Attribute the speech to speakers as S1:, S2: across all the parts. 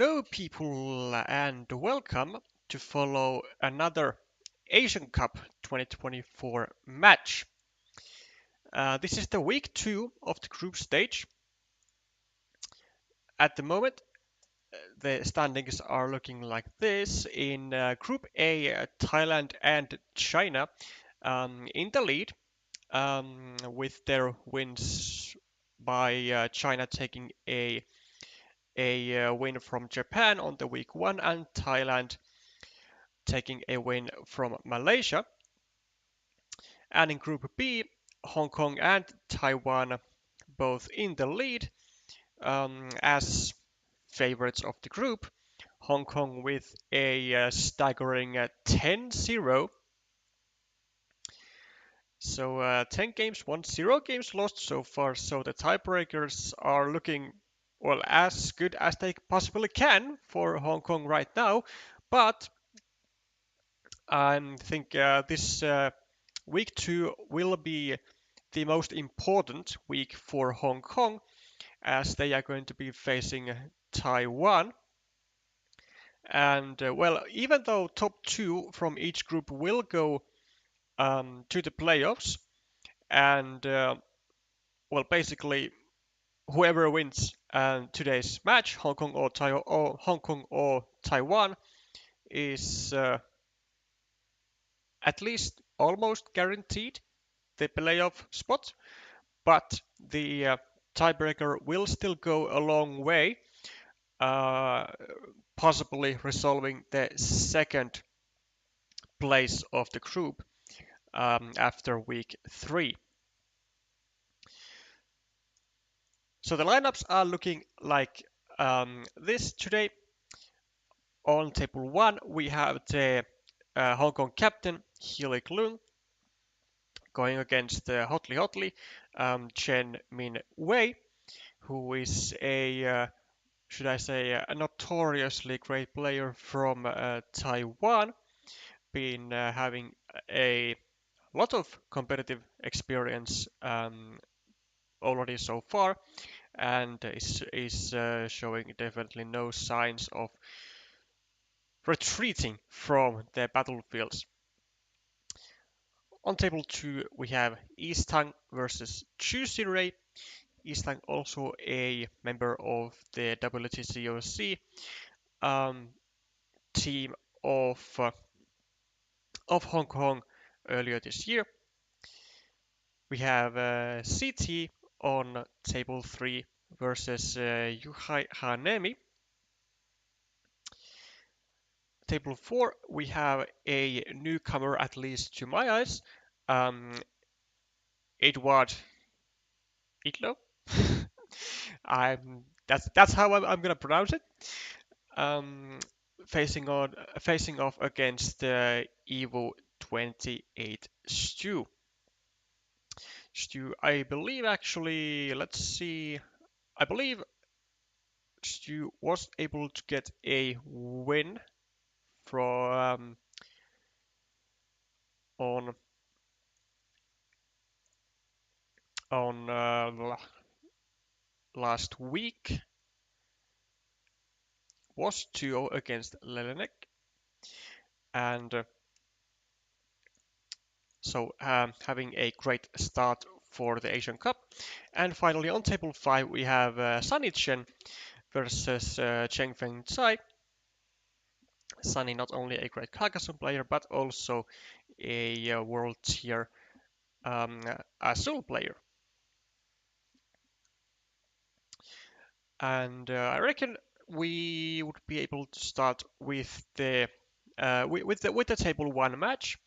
S1: Hello people and welcome to follow another Asian Cup 2024 match. This is the week 2 of the group stage. At the moment the standings are looking like this. In Group A, Thailand and China in the lead with their wins by China taking a win from Japan on the week 1 and Thailand taking a win from Malaysia. And in Group B, Hong Kong and Taiwan both in the lead as favorites of the group. Hong Kong with a staggering 10-0. So 10 games won, 0 games lost so far. So the tiebreakers are looking, well, as good as they possibly can for Hong Kong right now. But I think this week 2 will be the most important week for Hong Kong as they are going to be facing Taiwan. And well, even though top 2 from each group will go to the playoffs, and well, basically whoever wins today's match, Hong Kong or Taiwan, is at least almost guaranteed the playoff spot. But the tiebreaker will still go a long way, possibly resolving the second place of the group after week 3. So the lineups are looking like this today. On table 1, we have the Hong Kong captain, Healy Klung, going against hotly Chen Min Wei, who is should I say, a notoriously great player from Taiwan, been having a lot of competitive experience already so far, and is showing definitely no signs of retreating from the battlefields. On table 2, we have East Tang versus Chu Sirei. East Tang also a member of the WTCOC team of Hong Kong earlier this year. We have CT on table 3 versus Yuhai Hanemi. Table 4, we have a newcomer, at least to my eyes, Edward Itlo. That's how I'm gonna pronounce it. Facing off against Evo 28 Stu. I believe actually, let's see. I believe Stu was able to get a win from on last week. Was 2-0 against Lelenek, and so having a great start for the Asian Cup. And finally on table 5 we have Sunny Chen versus Cheng Feng Tsai. Sunny not only a great Carcassonne player but also a world tier Azul player. And I reckon we would be able to start with the table 1 match.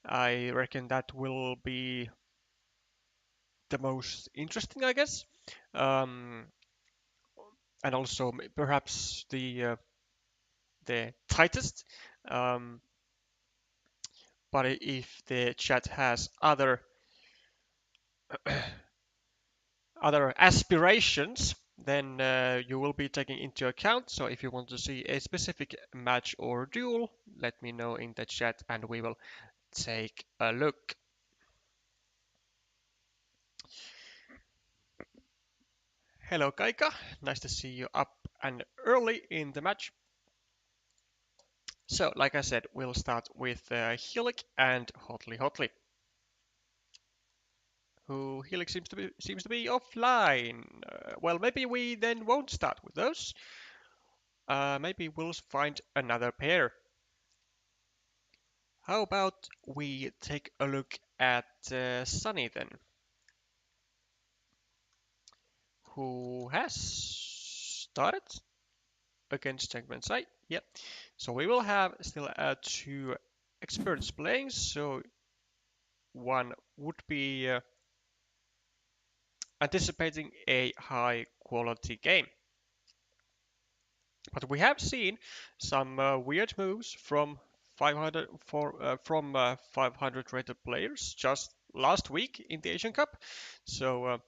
S1: I reckon that will be the most interesting, I guess, and also perhaps the tightest. But if the chat has other aspirations, then you will be taking into account. So if you want to see a specific match or duel, let me know in the chat and we will take a look. Hello Kaika, nice to see you up and early in the match. So, like I said, we'll start with Helik and Hotly. Who Helik seems to be offline. Well, maybe we then won't start with those. Maybe we'll find another pair. How about we take a look at Sunny then, who has started against Changman Sai. Yep. So we will have still two experts playing. So one would be anticipating a high quality game. But we have seen some weird moves from 500 rated players just last week in the Asian Cup. So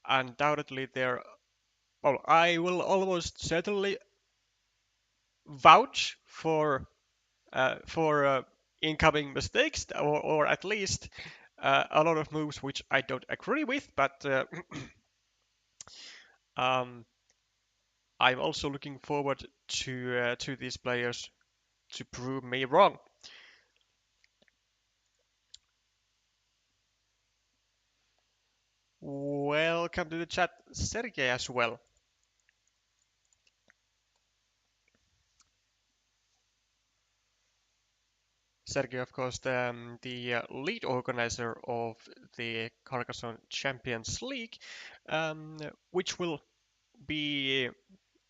S1: undoubtedly there. Well, I will almost certainly vouch for incoming mistakes, or at least a lot of moves which I don't agree with. But um, I'm also looking forward to these players to prove me wrong. Welcome to the chat, Sergey, as well. Sergey, of course, the lead organizer of the Carcassonne Champions League, which will be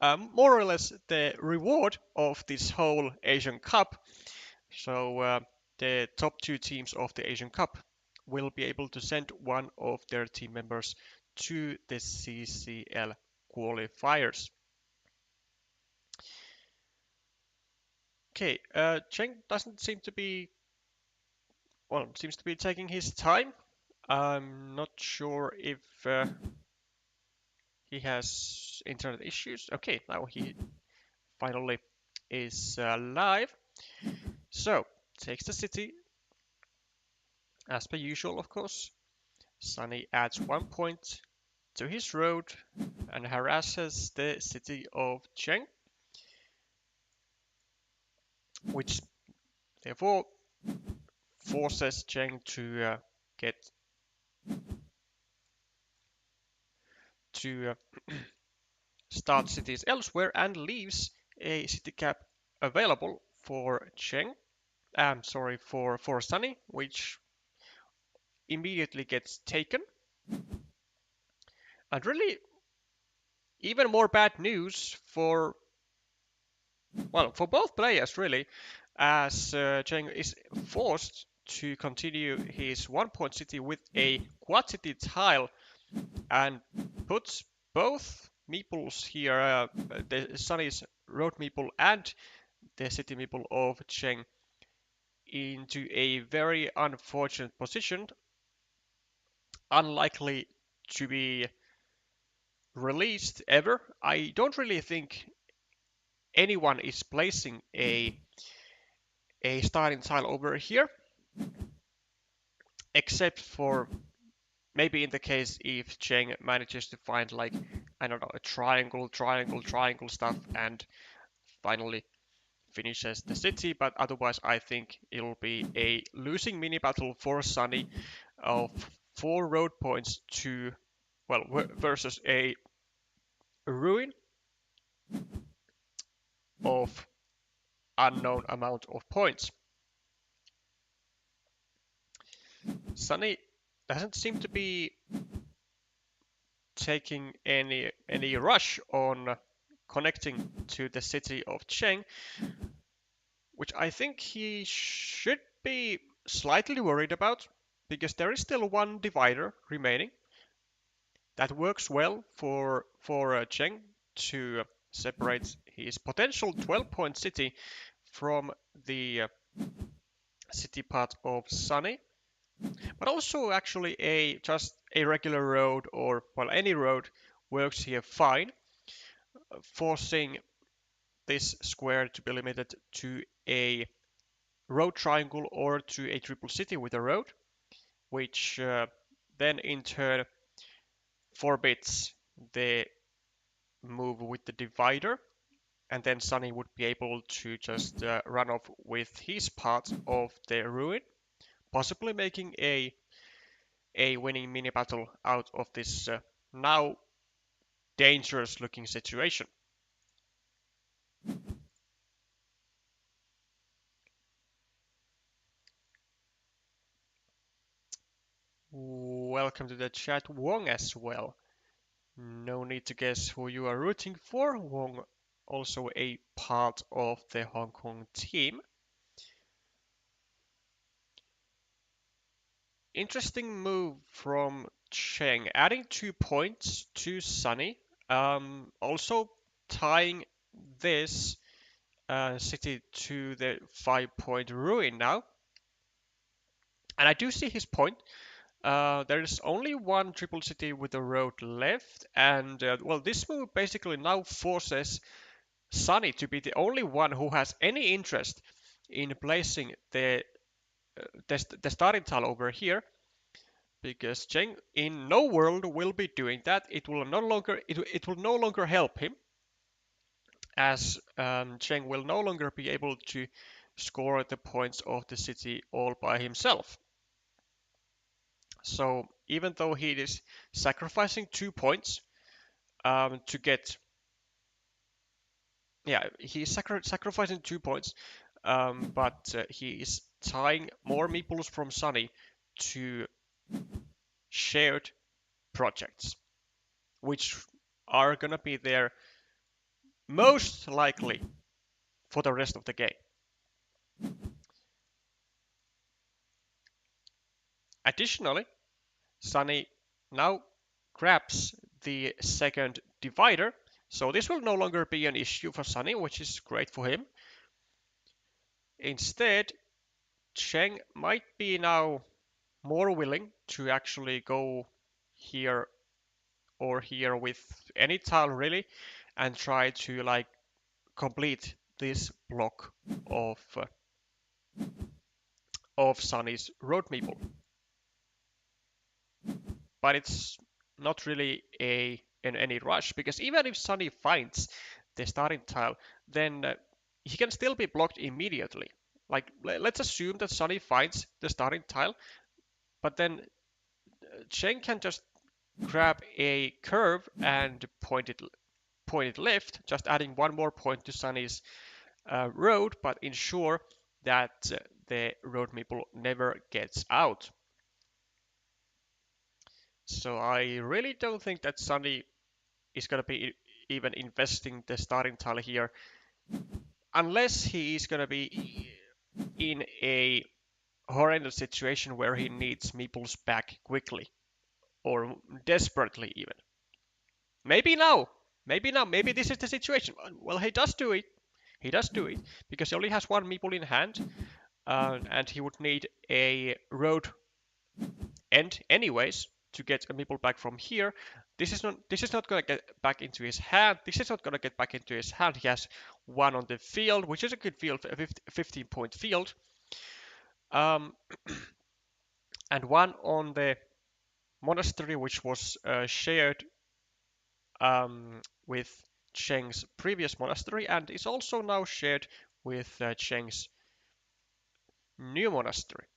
S1: more or less the reward of this whole Asian Cup. So the top two teams of the Asian Cup will be able to send one of their team members to the CCL qualifiers. Okay, Cheng doesn't seem to be, well, seems to be taking his time. I'm not sure if he has internet issues. Okay, now he finally is live. So, takes the city, as per usual, of course. Sunny adds 1 point to his road and harasses the city of Cheng, which therefore forces Cheng to get to start cities elsewhere and leaves a city cap available for Cheng. I'm sorry, for Sunny, which immediately gets taken. And really, even more bad news for, well, for both players really, as Cheng is forced to continue his 1 point city with a quad city tile and puts both meeples here, the Sunny's road meeple and the city meeple of Cheng, into a very unfortunate position, unlikely to be released ever. I don't really think anyone is placing a starting tile over here, except for maybe in the case if Cheng manages to find, like, I don't know, a triangle stuff and finally finishes the city. But otherwise I think it'll be a losing mini battle for Sunny of 4 road points to, well, versus a ruin of unknown amount of points. Sunny doesn't seem to be taking any rush on connecting to the city of Cheng, which I think he should be slightly worried about, because there is still one divider remaining that works well for Cheng to separate his potential 12-point city from the city part of Sunny, but also actually just a regular road, or, well, any road works here fine, forcing this square to be limited to a road triangle or to a triple city with a road, which then in turn forbids the move with the divider, and then Sunny would be able to just run off with his part of the ruin, possibly making a winning mini battle out of this now dangerous looking situation. Welcome to the chat, Wong, as well. No need to guess who you are rooting for. Wong, also a part of the Hong Kong team. Interesting move from Cheng, adding 2 points to Sunny. Also tying this city to the 5-point ruin now. And I do see his point. There is only one triple city with a road left, and well, this move basically now forces Sunny to be the only one who has any interest in placing the starting tile over here, because Cheng in no world will be doing that. It will no longer help him, as Cheng will no longer be able to score the points of the city all by himself. So even though he is sacrificing 2 points to get, yeah, he's sacrificing 2 points, but he is tying more meeples from Sunny to shared projects, which are gonna be there most likely for the rest of the game. Additionally, Sunny now grabs the second divider, so this will no longer be an issue for Sunny, which is great for him. Instead, Cheng might be now more willing to actually go here or here with any tile really, and try to like complete this block of Sunny's road meeple. But it's not really in any rush, because even if Sunny finds the starting tile, then he can still be blocked immediately. Like, let's assume that Sunny finds the starting tile, but then Cheng can just grab a curve and point it left, just adding one more point to Sunny's road, but ensure that the road meeple never gets out. So I really don't think that Sunny is going to be even investing the starting tile here, unless he is going to be in a horrendous situation where he needs meeples back quickly, or desperately even. Maybe now, maybe this is the situation. Well, he does do it. He does do it because he only has one meeple in hand, and he would need a road end anyways to get a meeple back from here. This is not going to get back into his hand. This is not going to get back into his hand. He has one on the field, which is a good field, a 15-point field, and one on the monastery, which was shared with Cheng's previous monastery, and is also now shared with Cheng's new monastery.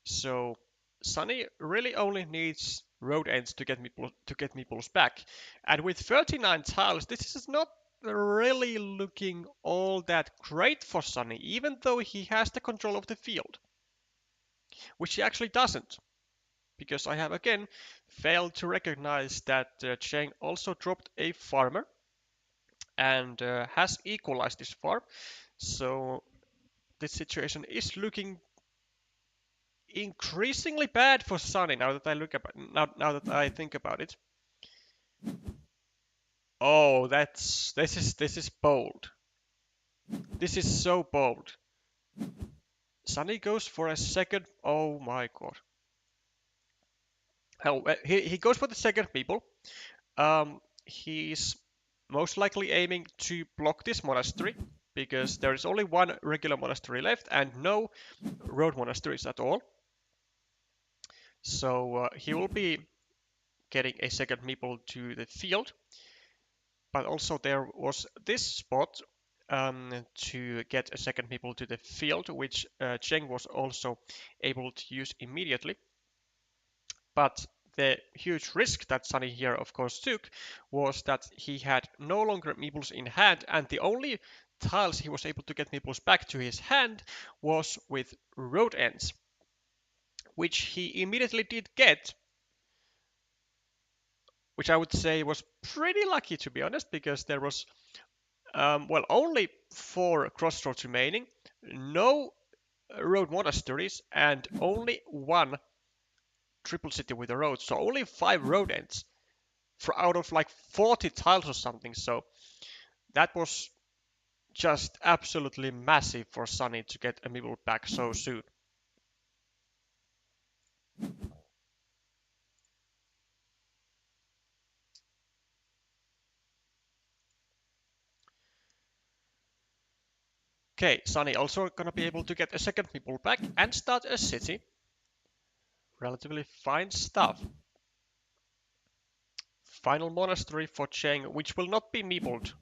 S1: So Sunny really only needs road ends to get meeples back, and with 39 tiles, this is not really looking all that great for Sunny, even though he has the control of the field, which he actually doesn't, because I have again failed to recognize that Cheng also dropped a farmer and has equalized this farm. So this situation is looking increasingly bad for Sunny now that I think about it. Oh, this is bold. This is so bold. Sunny goes for a second. Oh my god. Hell, he goes for the second meeple. He's most likely aiming to block this monastery, because there is only one regular monastery left and no road monasteries at all. So he will be getting a second meeple to the field. but also there was this spot to get a second meeple to the field, which Cheng was also able to use immediately. But the huge risk that Sunny here, of course, took was that he had no longer meeples in hand, and the only tiles he was able to get meeples back to his hand was with road ends, which he immediately did get, which I would say was pretty lucky, to be honest, because there was, well, only 4 crossroads remaining, no road monasteries, and only 1 triple city with a road, so only 5 road ends for out of like 40 tiles or something. So that was just absolutely massive for Sunny to get a meeple back so soon. Okay, Sunny also gonna be able to get a second meeple back and start a city. Relatively fine stuff. Final monastery for Cheng, which will not be meepled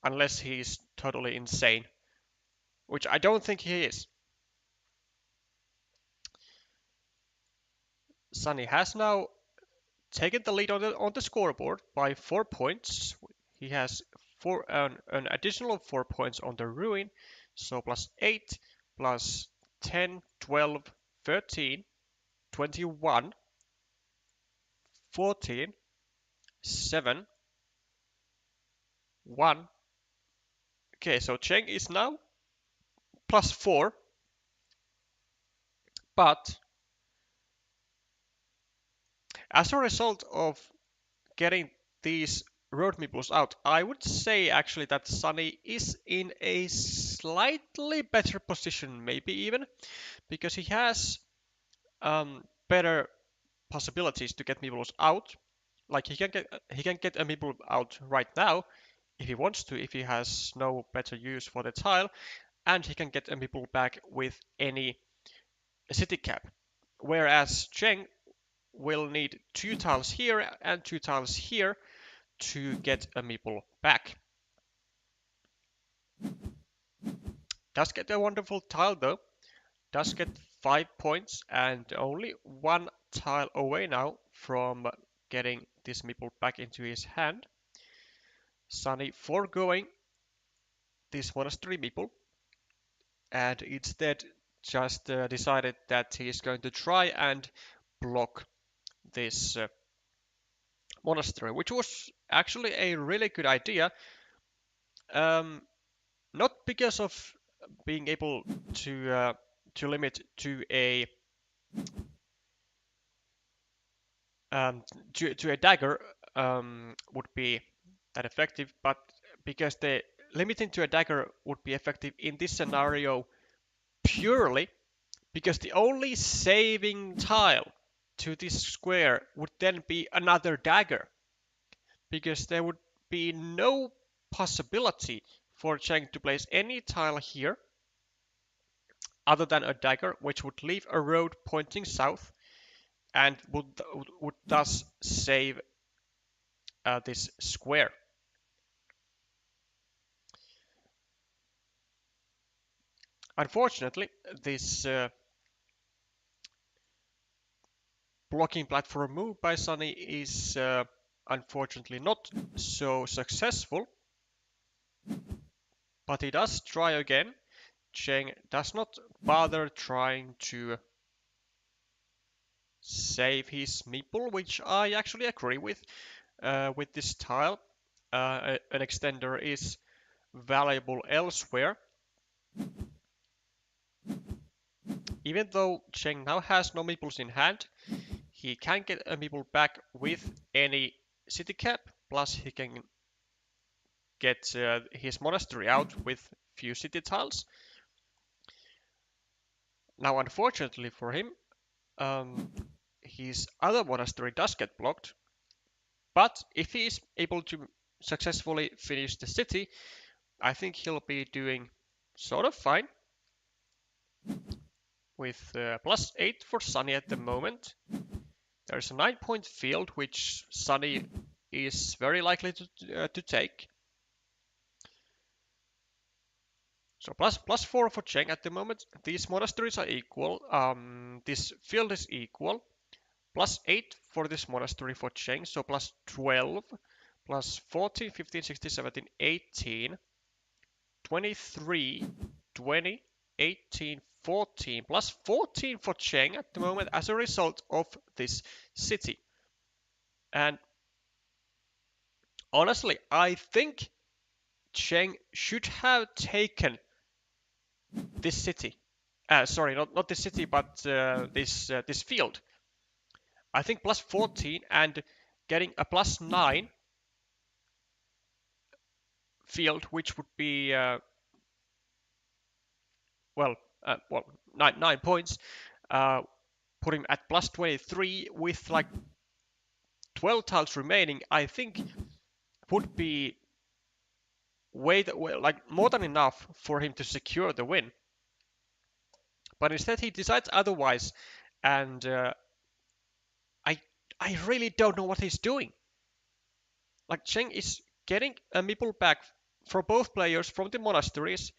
S1: unless he's totally insane, which I don't think he is. Sunny has now taken the lead on the scoreboard by 4 points. He has an additional 4 points on the ruin, so plus 8, plus 10, 12, 13, 21, 14, 7, 1. Okay, so Cheng is now plus 4, but as a result of getting these road meeples out, I would say actually that Sunny is in a slightly better position, maybe even, because he has better possibilities to get meeples out. Like he can get a meeple out right now if he wants to, if he has no better use for the tile, and he can get a meeple back with any city cap. Whereas Cheng will need 2 tiles here and 2 tiles here to get a meeple back. Does get a wonderful tile though. Does get 5 points and only 1 tile away now from getting this meeple back into his hand. Sunny foregoing this monastery meeple and instead just decided that he is going to try and block this monastery, which was actually a really good idea. Not because of being able to limit to a to a dagger would be that effective, but because the limiting to a dagger would be effective in this scenario purely because the only saving tile to this square would then be another dagger, because there would be no possibility for Cheng to place any tile here other than a dagger, which would leave a road pointing south and would thus save this square. Unfortunately, this blocking platform move by Sunny is unfortunately not so successful, but he does try again. Cheng does not bother trying to save his meeple, which I actually agree with this tile. An extender is valuable elsewhere. Even though Cheng now has no meeples in hand, he can get a meeple back with any city cap, plus he can get his monastery out with few city tiles. Now, unfortunately for him, his other monastery does get blocked, but if he is able to successfully finish the city, I think he'll be doing sort of fine with plus 8 for Sunny at the moment. There's a 9-point field, which Sunny is very likely to take. So plus 4 for Cheng at the moment. These monasteries are equal. This field is equal. Plus 8 for this monastery for Cheng. So plus 12. Plus 14, 15, 16, 17, 18. 23, 20, 18, 14. Plus 14 for Cheng at the moment as a result of this city. And honestly, I think Cheng should have taken this city. Sorry, not this city, but this field. I think plus 14 and getting a plus 9 field, which would be well, 9 points. Put him at plus 23 with like 12 tiles remaining. I think would be like more than enough for him to secure the win. But instead he decides otherwise, and I really don't know what he's doing. Like Cheng is getting a meeple back for both players from the monasteries,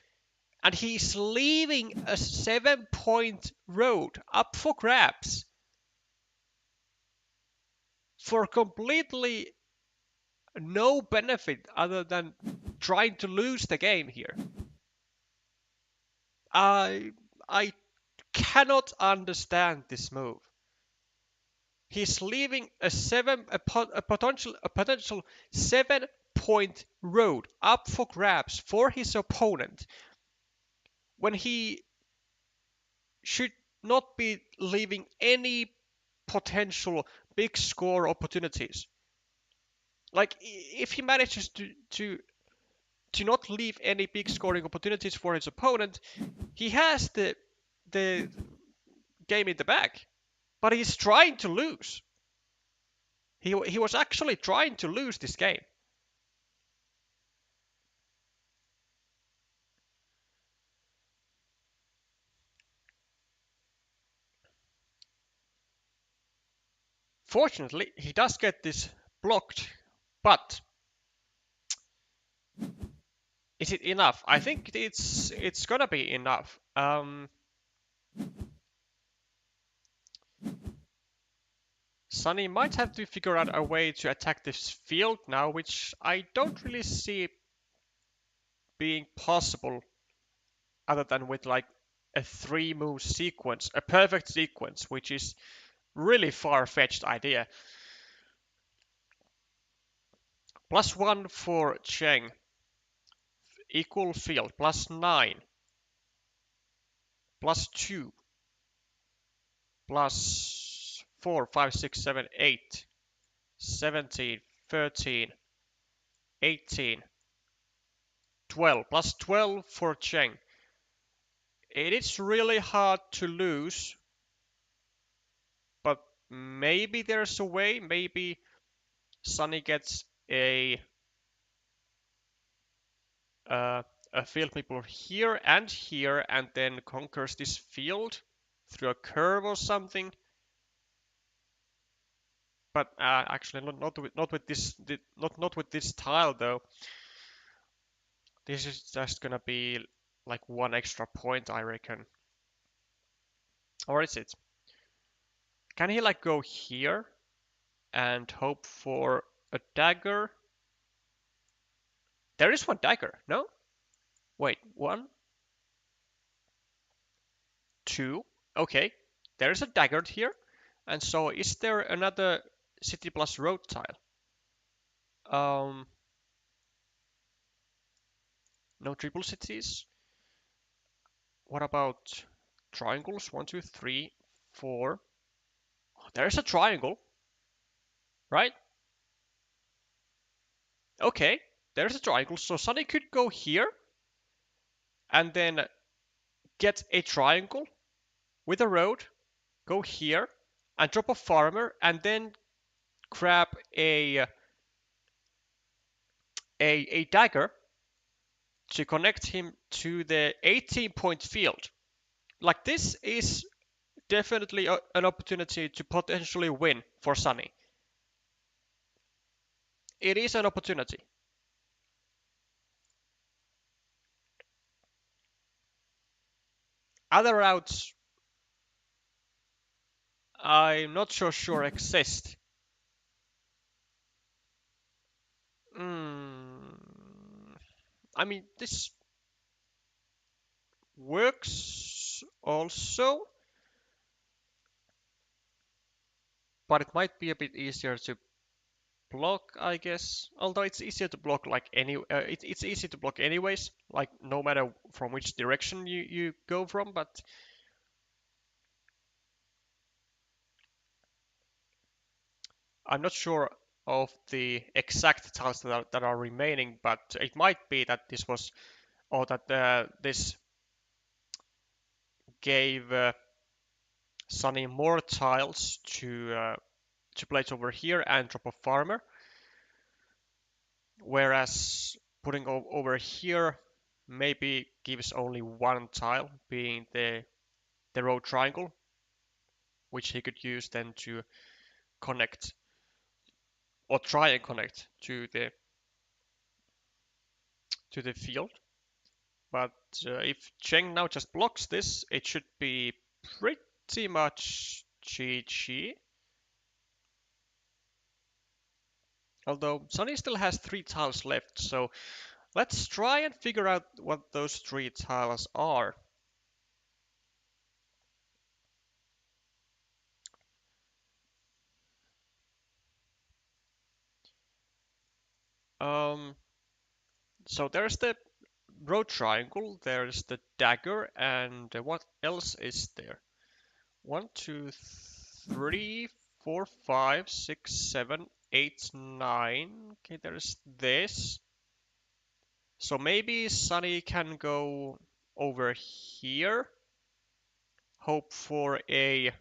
S1: and he's leaving a 7-point road up for grabs for completely no benefit other than trying to lose the game here. I cannot understand this move. He's leaving a potential 7-point road up for grabs for his opponent when he should not be leaving any potential big score opportunities. Like if he manages to not leave any big scoring opportunities for his opponent, he has the game in the bag. But he's trying to lose. He was actually trying to lose this game. Fortunately, he does get this blocked, but is it enough? I think it's gonna be enough. Sunny might have to figure out a way to attack this field now, which I don't really see being possible other than with like a 3-move sequence, a perfect sequence, which is really far-fetched idea. Plus 1 for Cheng. Equal field. Plus 9. Plus 2. Plus 4, 5, 6, 7, 8. 17, 13, 18, 12. Plus 12 for Cheng. It is really hard to lose, but maybe there's a way. Maybe Sunny gets a field meeple here, and then conquers this field through a curve or something. But actually, not with this tile though. This is just gonna be like 1 extra point, I reckon. Or is it? Can he like go here and hope for a dagger? There is 1 dagger, no? Wait, 1, 2. Okay, there is a dagger here. And so is there another city plus road tile? No triple cities. What about triangles? 1, 2, 3, 4. Oh, there's a triangle, right? Okay, there's a triangle. So Sunny could go here and then get a triangle with a road, go here and drop a farmer, and then grab a dagger to connect him to the 18-point field. Like this is definitely an opportunity to potentially win for Sunny. It is an opportunity. Other routes, I'm not so sure exist. I mean, this works also, but it might be a bit easier to block, I guess. Although it's easier to block like it's easy to block anyways, like no matter from which direction you go from. But I'm not sure of the exact tiles that are remaining. But it might be that this was, or that this gave Sunny more tiles to place over here and drop a farmer, whereas putting over here maybe gives only one tile, being the road triangle, which he could use then to connect or try and connect to the field. But if Cheng now just blocks this, it should be pretty much GG. Although Sunny still has 3 tiles left, so let's try and figure out what those 3 tiles are. So there's the road triangle, there's the dagger, and what else is there? 1, 2, 3, 4, 5, 6, 7, 8, 9. Okay, there's this. So maybe Sunny can go over here, hope for a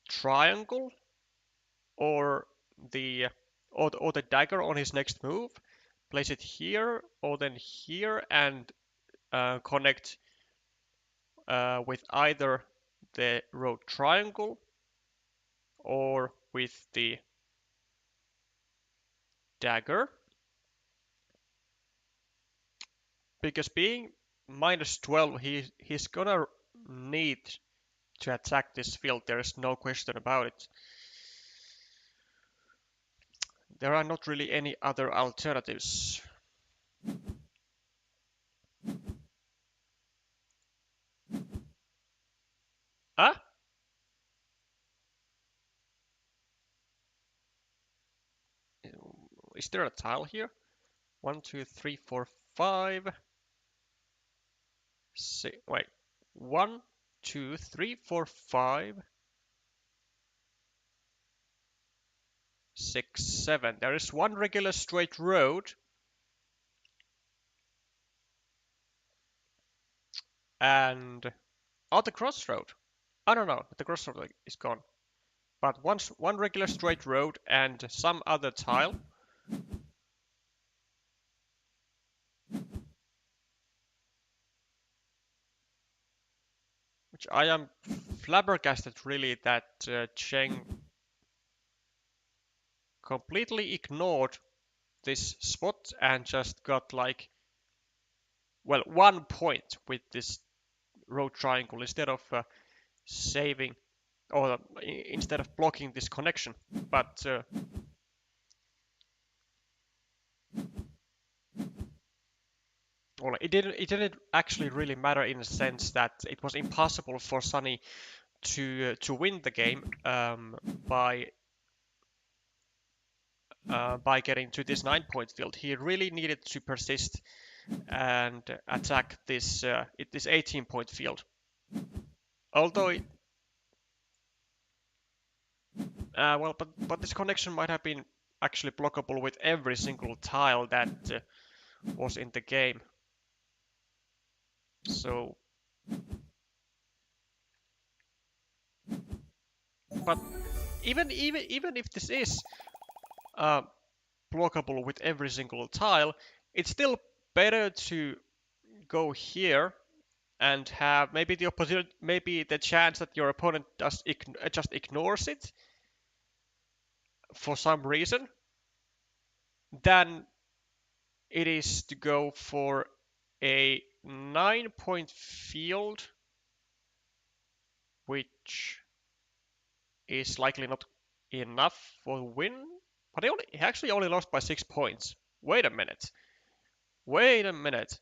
S1: triangle, or the or the dagger on his next move. Place it here, or then here, and connect with either the road triangle or with the dagger. Because being -12, he's gonna need to attack this field. There's no question about it. There are not really any other alternatives. Ah? Is there a tile here? 1, 2, 3, 4, 5. Wait. 1, 2, 3, 4, 5, 6, 7. There is one regular straight road. And the crossroad. I don't know. The crossroad is gone. But one regular straight road and some other tile. Which I am flabbergasted really that Cheng completely ignored this spot and just got like, well, 1 point with this road triangle instead of saving, or instead of blocking this connection. But well, it didn't actually really matter in the sense that it was impossible for Sunny to win the game by getting to this 9-point field. He really needed to persist and attack this 18-point field. Although well, but this connection might have been actually blockable with every single tile that was in the game. So, but even if this is blockable with every single tile, it's still better to go here and have maybe the chance that your opponent just ignores it for some reason. than it is to go for a 9-point field, which is likely not enough for the win. But he actually only lost by 6 points. Wait a minute. Wait a minute.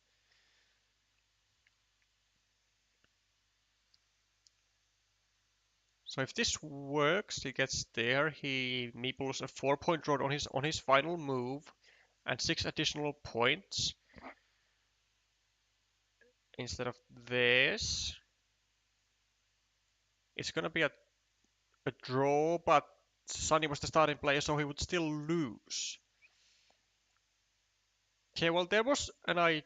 S1: So if this works, he gets there. He meeples a 4-point road on his final move and 6 additional points instead of this. It's gonna be a draw, but Sonny was the starting player, so he would still lose. Okay, well there was an idea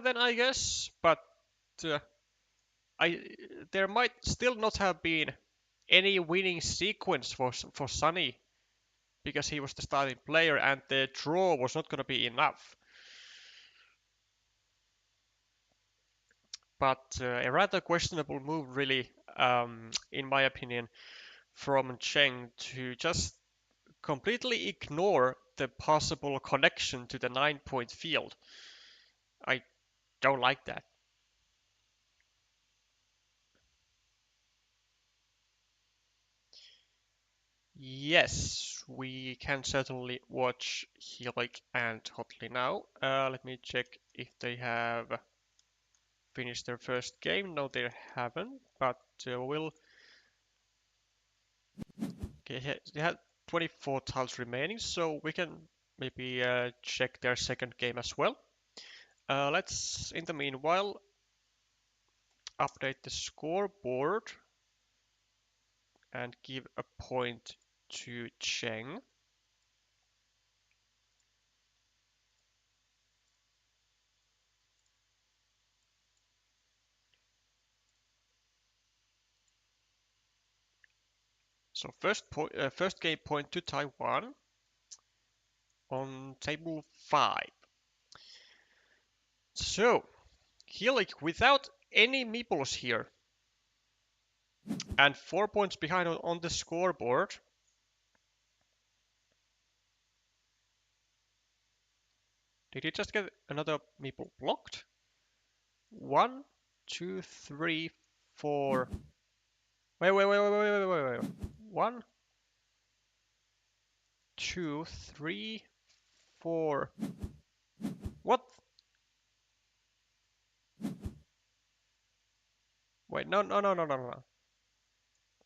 S1: then, I guess, but uh, there might still not have been any winning sequence for Sonny because he was the starting player and the draw was not going to be enough. But a rather questionable move, really, in my opinion, from Cheng to just completely ignore the possible connection to the 9-point field. I don't like that. Yes, we can certainly watch Helik and Hotly now. Let me check if they have finished their first game. No, they haven't, but we'll... Okay, they had 24 tiles remaining, so we can maybe check their second game as well. Let's, in the meanwhile, update the scoreboard and give a point to Cheng. So first game point to Taiwan on table 5. So, Helik without any meeples here and 4 points behind on the scoreboard. Did he just get another meeple blocked? 1, 2, 3, 4. Wait. 1, 2, 3, 4. What? Wait, no.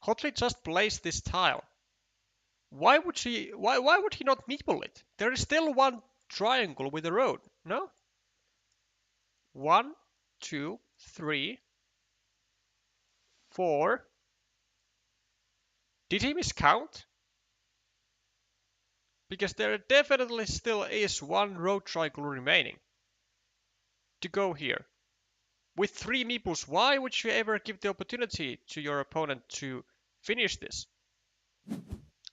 S1: Hotly just placed this tile. Why would he not meeple it? There is still one triangle with a road, no? 1, 2, 3, 4. Did he miscount? Because there definitely still is one road triangle remaining to go here. With 3 meeples, why would you ever give the opportunity to your opponent to finish this?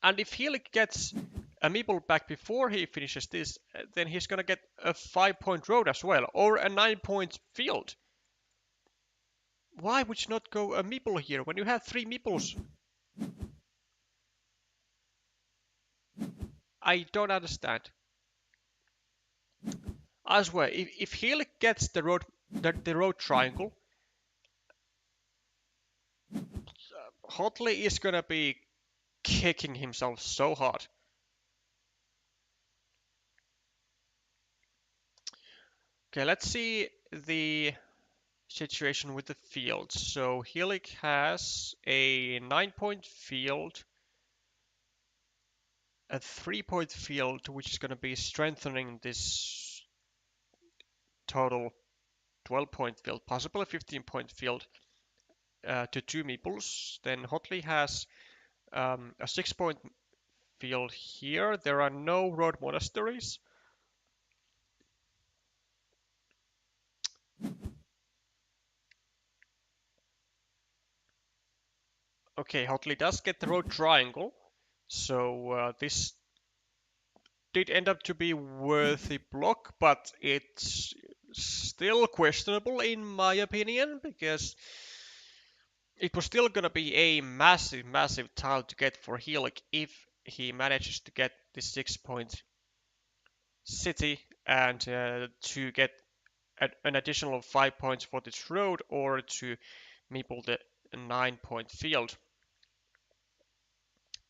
S1: And if he gets a meeple back before he finishes this, then he's gonna get a 5-point road as well, or a 9-point field. Why would you not go a meeple here when you have 3 meeples? I don't understand. I swear, if he gets the road triangle, Hotley is gonna be kicking himself so hard. Okay, let's see the situation with the fields. So Helik has a 9-point field, a 3-point field, which is going to be strengthening this total 12-point field, possibly a 15-point field to 2 meeples. Then Hotley has a 6-point field here. There are no road monasteries. Okay, Hotley does get the road triangle, so this did end up to be worthy block, but it's still questionable in my opinion, because it was still gonna be a massive tile to get for Helik if he manages to get this 6-point city and to get an additional 5 points for this road, or to meeple the 9-point field.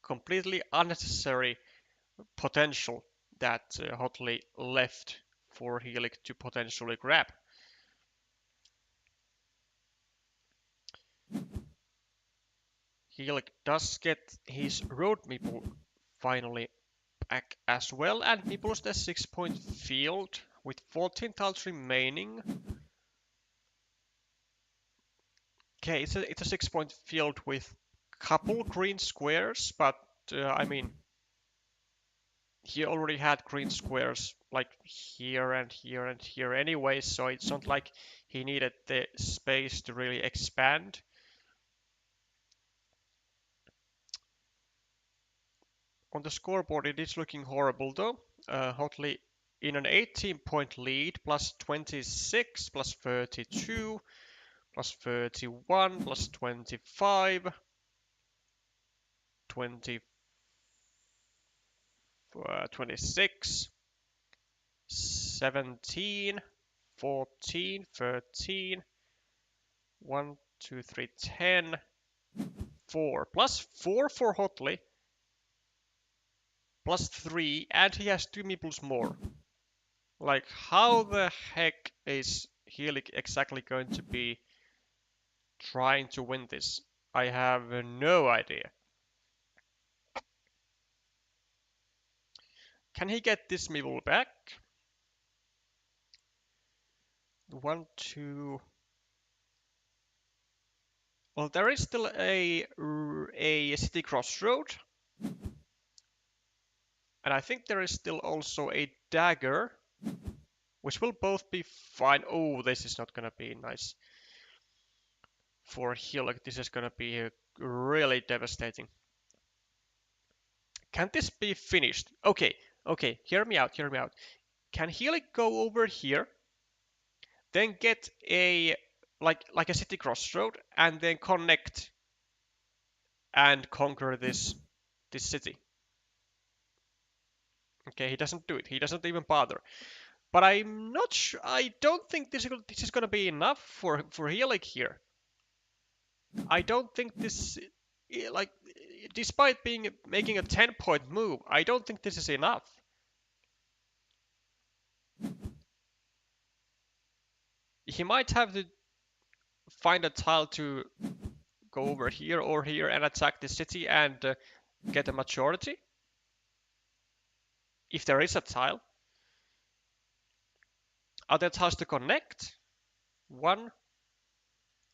S1: Completely unnecessary potential that Hotley left for Helik to potentially grab. Helik does get his road meeple finally back as well, and meeples the 6-point field with 14 tiles remaining. Okay, it's a 6-point field with couple green squares, but I mean, he already had green squares like here and here and here anyway, so it's not like he needed the space to really expand. On the scoreboard, it is looking horrible though. Hotley in an 18-point lead, plus 26, plus 32, plus 31, plus 25, 20, 26, 17, 14, 13, 1, 2, 3, 10, 4. Plus 4 for Hotley, plus 3, and he has 2 meeples more. Like, how the heck is Helik exactly going to be trying to win this? I have no idea. Can he get this meeple back? 1, 2. Well, there is still a city crossroad. And I think there is still also a dagger, which will both be fine. Oh, this is not gonna be nice for Helik. This is gonna be really devastating. Can this be finished? Okay, hear me out. Can Helik go over here, then get a like a city crossroad, and then connect and conquer this city? Okay, he doesn't do it. He doesn't even bother. But I'm not sure. I don't think this is gonna be enough for Helik here. I don't think this, like, despite making a 10-point move, I don't think this is enough. He might have to find a tile to go over here or here and attack the city and get a majority. If there is a tile. Are there tiles to connect? 1,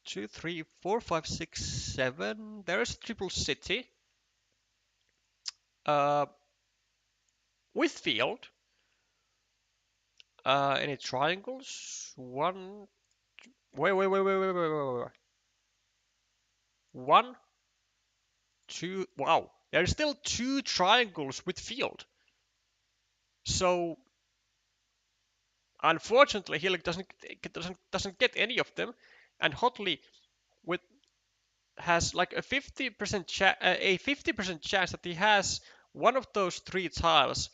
S1: 2, 3, 4, 5, 6, 7. There is a triple city. With field. Any triangles? 1. Wait. 1, 2. Wow, there's still 2 triangles with field. So unfortunately, Helik doesn't get any of them, and Hotley with has like a 50% chance that he has one of those 3 tiles,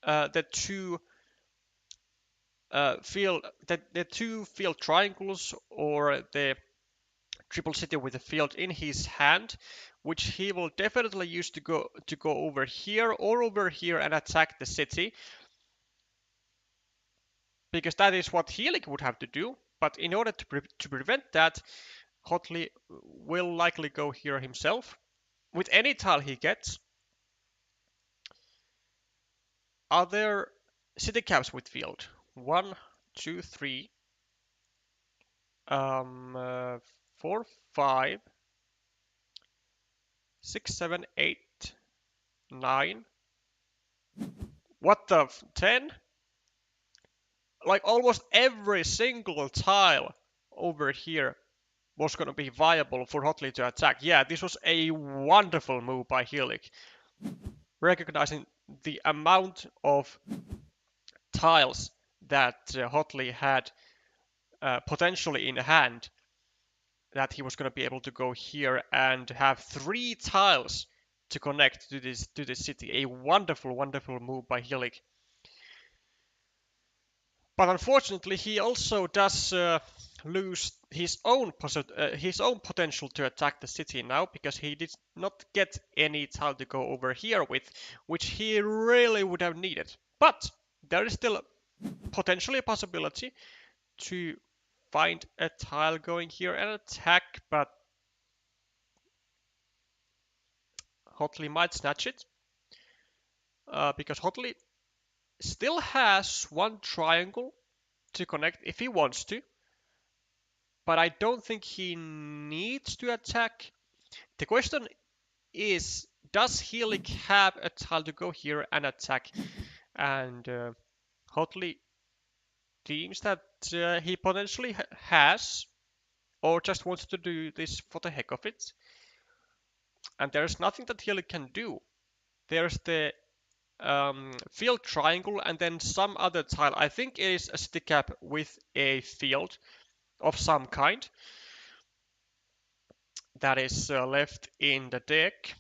S1: the 2 field triangles, or the triple city with a field in his hand, which he will definitely use to go over here or over here and attack the city, because that is what Helik would have to do. But in order to prevent that, Hotley will likely go here himself with any tile he gets. Are there city caps with field? 1, 2, 3, 4, 5, 6, 7, 8, 9. What the 10? Like almost every single tile over here was going to be viable for Hotley to attack. Yeah, this was a wonderful move by Helik, recognizing the amount of tiles that Hotley had potentially in hand, that he was going to be able to go here and have 3 tiles to connect to this city. A wonderful move by Helik. But unfortunately, he also does lose his own potential to attack the city now, because he did not get any tile to go over here with, which he really would have needed. But there is still potentially a possibility to find a tile going here and attack, but Hotley might snatch it, because Hotley still has one triangle to connect if he wants to, but I don't think he needs to attack. The question is, does Helik have a tile to go here and attack? And Hotley deems that he potentially has, or just wants to do this for the heck of it. And there's nothing that Helik can do. There's the field triangle and then some other tile. I think it is a stick up with a field of some kind that is left in the deck.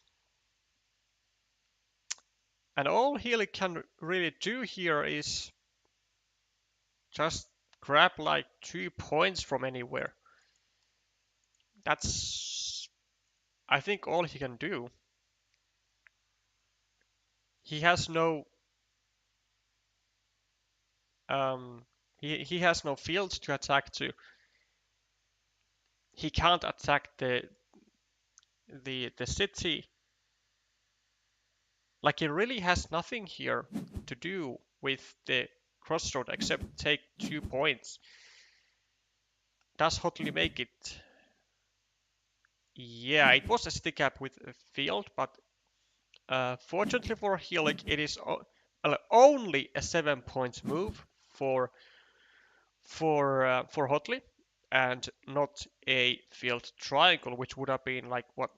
S1: And all Healy can really do here is just grab like 2 points from anywhere. That's, I think, all he can do. He has no he has no fields to attack to. He can't attack the city. Like, he really has nothing here to do with the crossroad except take 2 points. Does Hotley make it? Yeah, it was a stick up with a field, but fortunately for Helik, it is only a 7 points move for Hotley, and not a field triangle, which would have been like what,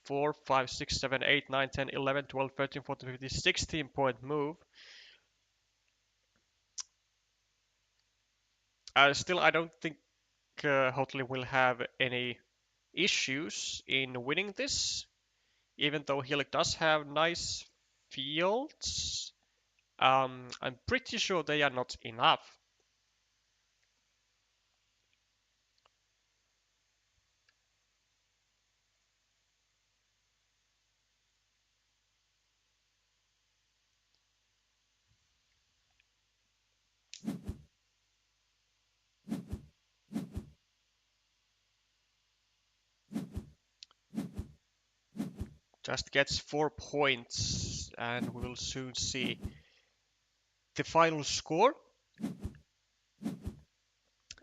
S1: 4, 5, 6, 7, 8, 9, 10, 11, 12, 13, 14, 15, 16-point move. Still, I don't think Hotley will have any issues in winning this, even though Helik does have nice fields. I'm pretty sure they are not enough. Just gets 4 points, and we will soon see the final score,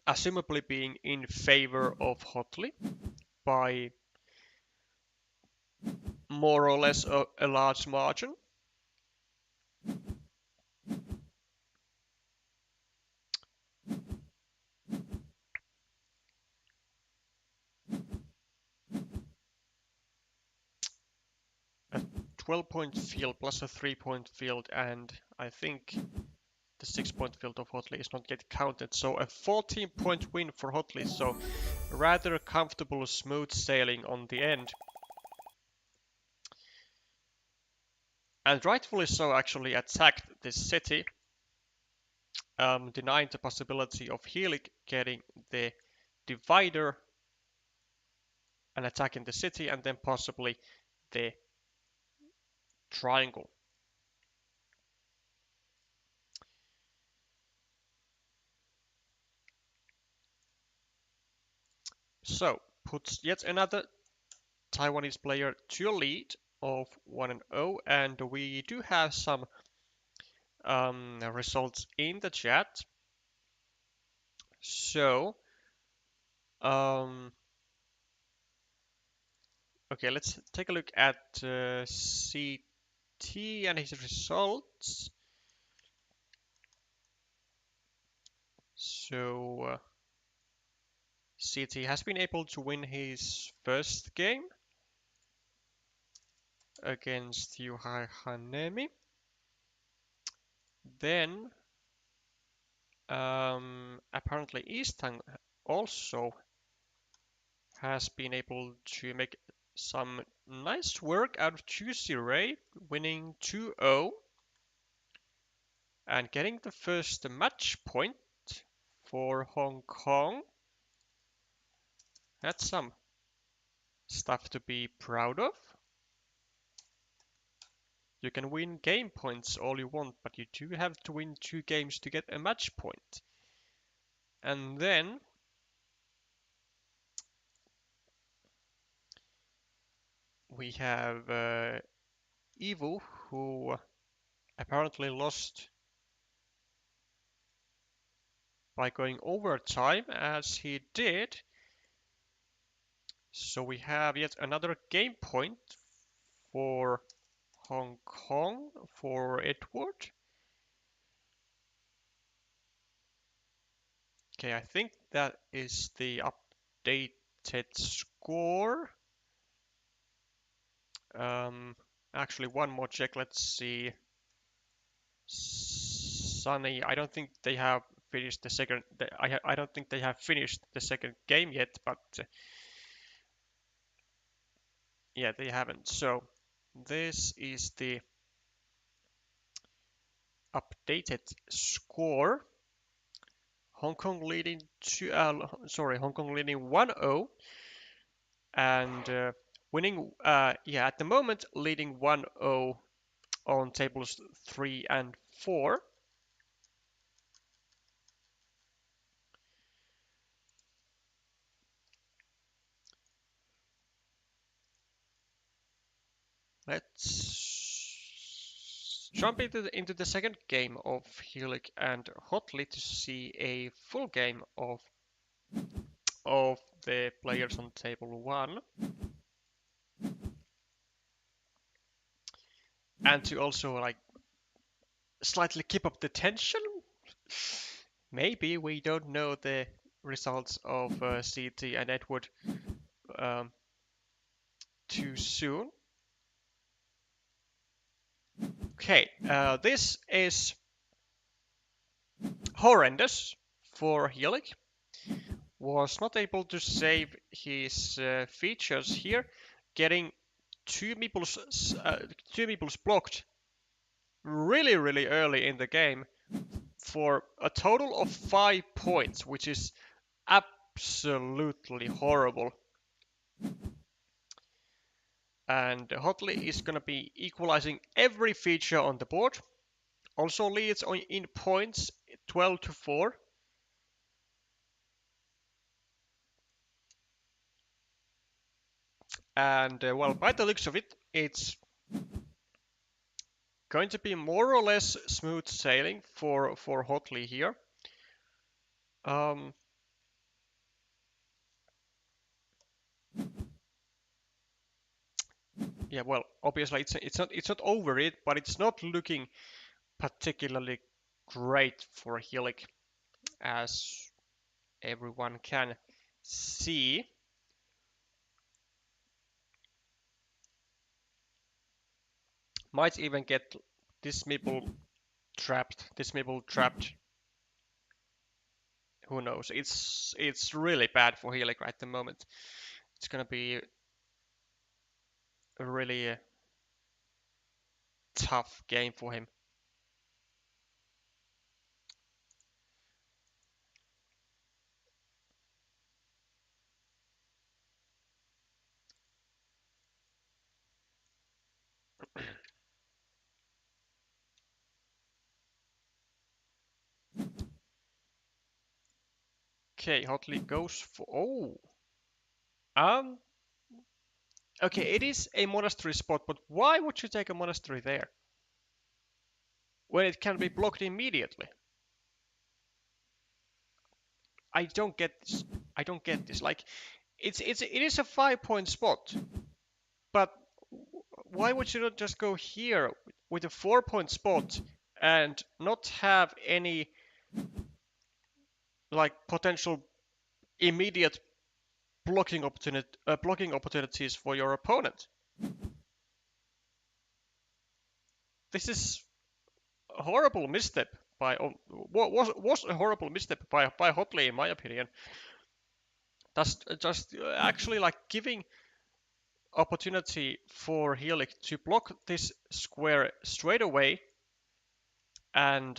S1: assumably being in favor of Hotley by more or less a large margin. A 12-point field plus a 3-point field, and I think the 6-point field of Hotley is not yet counted, so a 14-point win for Hotley, so rather comfortable, smooth sailing on the end. And rightfully so, actually attacked this city, denying the possibility of Helik getting the divider and attacking the city, and then possibly the triangle. So, puts yet another Taiwanese player to a lead of 1-0, and we do have some results in the chat. So, okay, let's take a look at CT and his results. So, CT has been able to win his first game against Yuhai Hanemi. Then, apparently Easthang also has been able to make some nice work out of Juicy Ray, winning 2-0 and getting the first match point. for Hong Kong. That's some stuff to be proud of. You can win game points all you want, but you do have to win 2 games to get a match point. And then we have Evo, who apparently lost by going overtime, as he did. So we have yet another game point for Hong Kong for Edward. Okay, I think that is the updated score. Actually, one more check. Let's see. Sunny, I don't think they have finished the second. I don't think they have finished the second game yet, but yeah, they haven't. So this is the updated score. Hong Kong leading Hong Kong leading 1-0 and winning. Yeah, at the moment leading 1-0 on tables 3 and 4. Let's jump into the second game of Helik and Hotly to see a full game of the players on table 1. And to also like slightly keep up the tension. Maybe we don't know the results of CT and Edward um, too soon. Okay, this is horrendous for Helik. Was not able to save his features here, getting two meeples blocked really early in the game for a total of 5 points, which is absolutely horrible. And Hotley is going to be equalizing every feature on the board. Also leads in points 12-4. And well, by the looks of it, it's going to be more or less smooth sailing for Hotley here. Yeah, well, obviously it's not over it, but it's not looking particularly great for Helik, as everyone can see. Might even get this meeple trapped. Who knows? It's really bad for Helik at the moment. It's gonna be a really tough game for him. Okay, Hotley goes for um okay, it is a monastery spot, but why would you take a monastery there when it can be blocked immediately? I don't get this. I don't get this. Like, it is a 5 point spot, but why would you not just go here with a 4 point spot and not have any like potential immediate blocking opportunities for your opponent? This is a horrible misstep by was a horrible misstep by Hotley, in my opinion. That's just actually like giving opportunity for Helik to block this square straight away and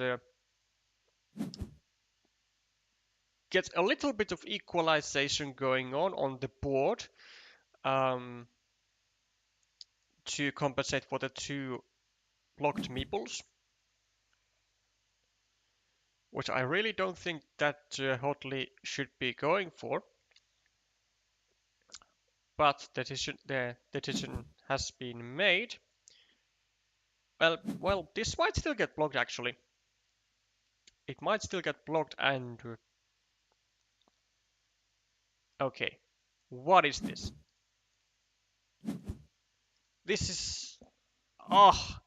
S1: get a little bit of equalization going on the board to compensate for the two blocked meeples, which I really don't think that Hotley should be going for. But the decision has been made. Well, this might still get blocked actually. It might still get blocked and... Okay, what is this? This is... Oh,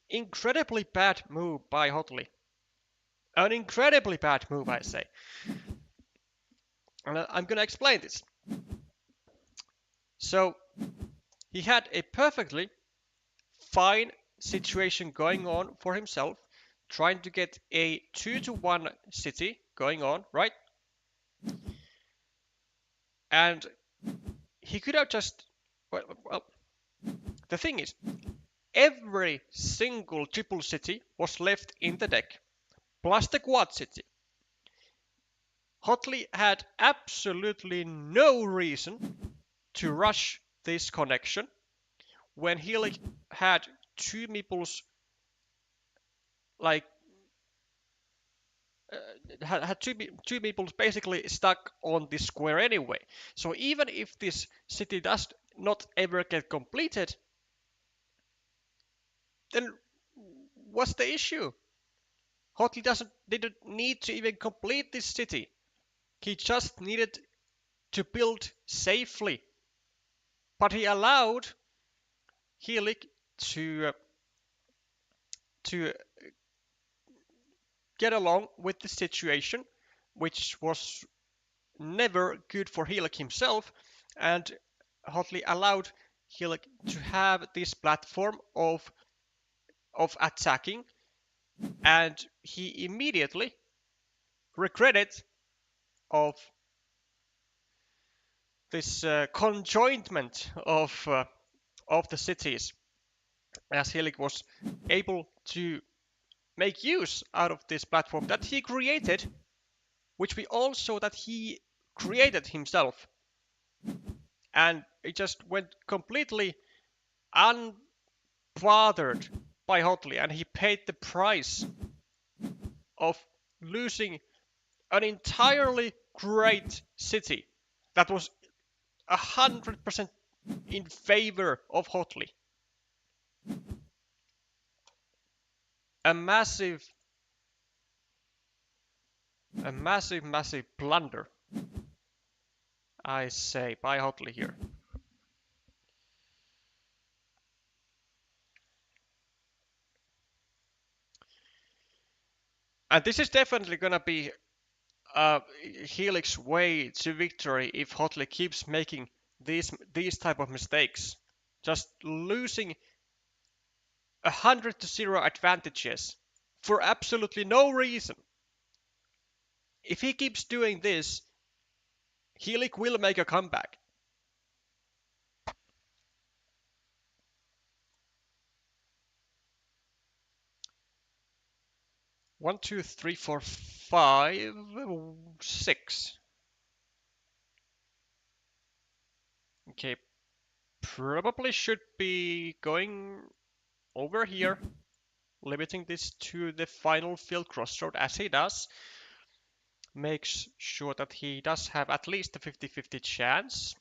S1: incredibly bad move by Hotley. An incredibly bad move, I say. And I'm gonna explain this. So, he had a perfectly fine situation going on for himself, trying to get a 2-1 city going on, right? And he could have just... Well, the thing is, every single triple city was left in the deck, plus the quad city. Hotley had absolutely no reason to rush this connection when he had two meeples, like had two meeples basically stuck on this square anyway. So even if this city does not ever get completed, then what's the issue? Hotley didn't need to even complete this city. He just needed to build safely. But he allowed Helik to get along with the situation, which was never good for Helik himself, and Hotley allowed Helik to have this platform of attacking, and he immediately regretted of this conjointment of the cities, as Helik was able to make use out of this platform that he created, which we all saw that he created himself, and it just went completely unbothered by Hotley, and he paid the price of losing an entirely great city that was 100% in favor of Hotley. A massive blunder, I say, by Hotley here. And this is definitely gonna be Helik's way to victory if Hotley keeps making these type of mistakes, just losing 100-0 advantages for absolutely no reason. If he keeps doing this, Helik will make a comeback. One, two, three, four, five, 6. Okay, probably should be going over here, limiting this to the final field crossroad as he does. Makes sure that he does have at least a 50-50 chance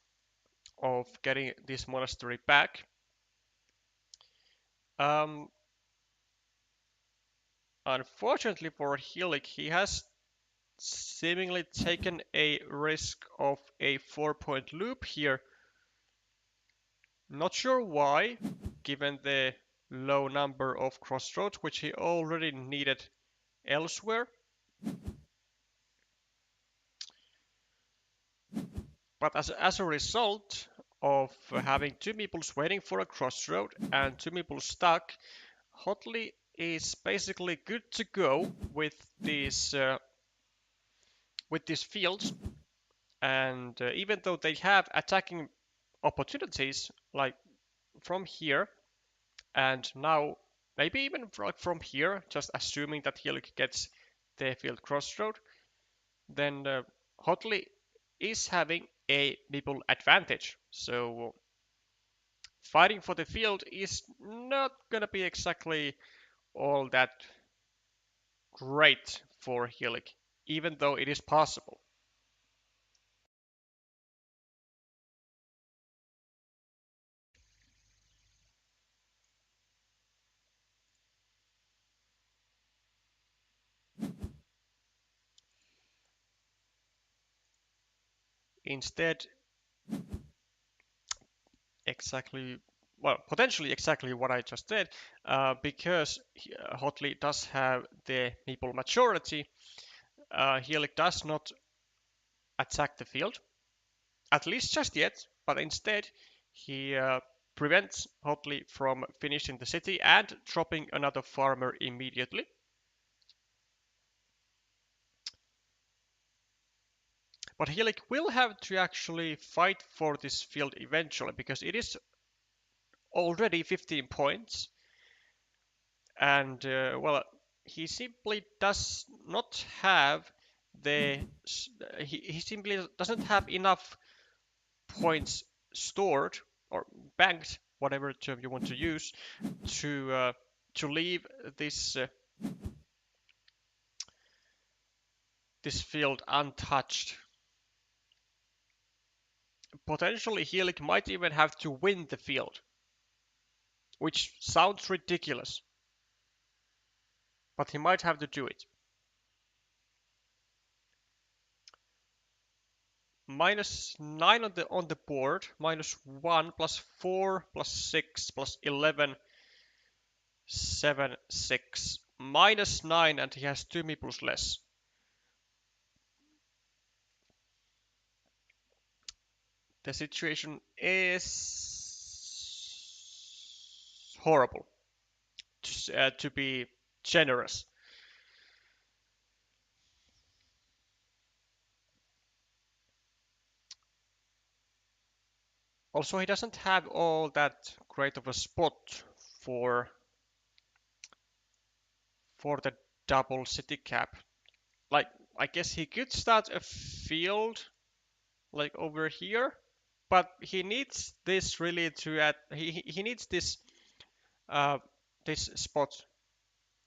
S1: of getting this monastery back. Unfortunately for Helik, he has seemingly taken a risk of a 4-point loop here. Not sure why, given the low number of crossroads, which he already needed elsewhere. But as a result of having two meeples waiting for a crossroad and two meeples stuck, Hotley is basically good to go with these fields, and even though they have attacking opportunities like from here and now maybe even from here, just assuming that Hilik gets the field crossroad, then Hotley is having a meeple advantage. So fighting for the field is not going to be exactly all that great for Hilik, even though it is possible. Instead, exactly, well, potentially exactly what I just did, because Hotley does have the meeple majority, Hilik does not attack the field, at least just yet, but instead he prevents Hotley from finishing the city and dropping another farmer immediately. But Hilik will have to actually fight for this field eventually because it is already 15 points, and well, he simply does not have the he simply doesn't have enough points stored or banked, whatever term you want to use, to leave this field untouched. Potentially, Helik might even have to win the field, which sounds ridiculous, but he might have to do it. -9 on the board, -1 +4 +6 +11 7 6 -9, and he has 2 meeples less. The situation is horrible, to be generous. Also, he doesn't have all that great of a spot for the double city cap. Like, I guess he could start a field like over here, but he needs this really to add. He needs uh this spot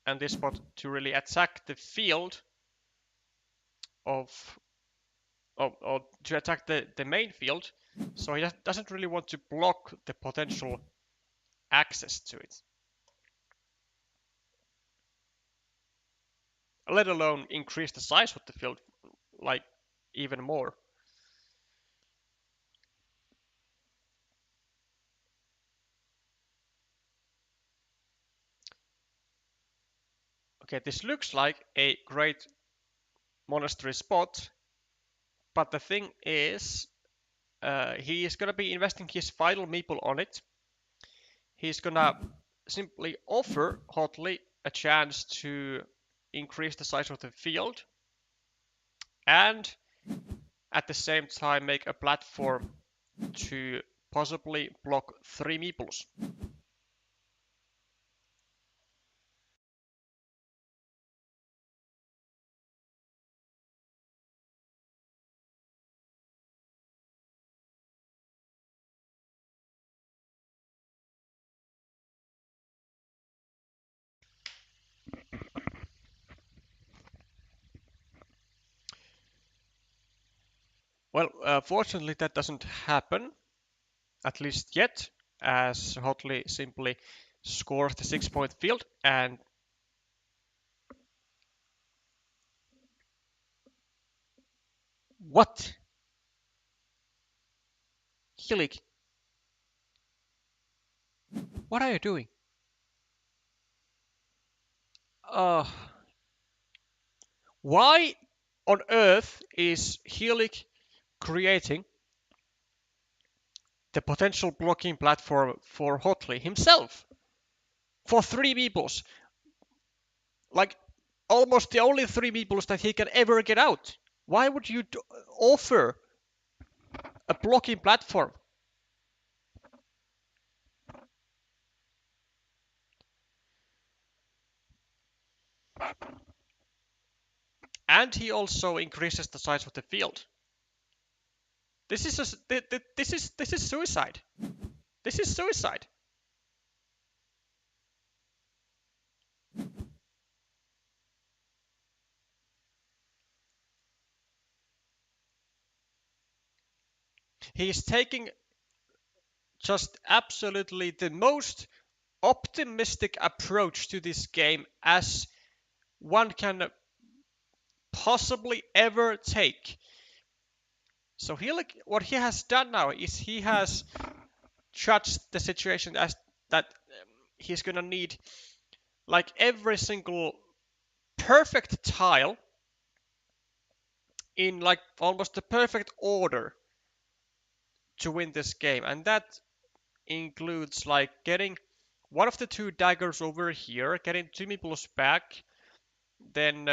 S1: and this spot to really attack the field of or to attack the main field. So he doesn't really want to block the potential access to it, let alone increase the size of the field like even more. Okay, this looks like a great monastery spot, but the thing is, he is gonna be investing his final meeple on it. He's gonna simply offer Hotley a chance to increase the size of the field and at the same time make a platform to possibly block 3 meeples. Well, fortunately that doesn't happen, at least yet, as Hotley simply scores the 6-point field and what? Hilik, what are you doing? Uh, why on earth is Hilik creating the potential blocking platform for Hotley himself for 3 meeples? Like almost the only 3 meeples that he can ever get out. Why would you offer a blocking platform? And he also increases the size of the field. This is this is suicide. This is suicide. He's taking just absolutely the most optimistic approach to this game as one can possibly ever take. So what he has done now is he has judged the situation as that he's gonna need like every single perfect tile in like almost the perfect order to win this game, and that includes like getting one of the two daggers over here, getting two meeples back, then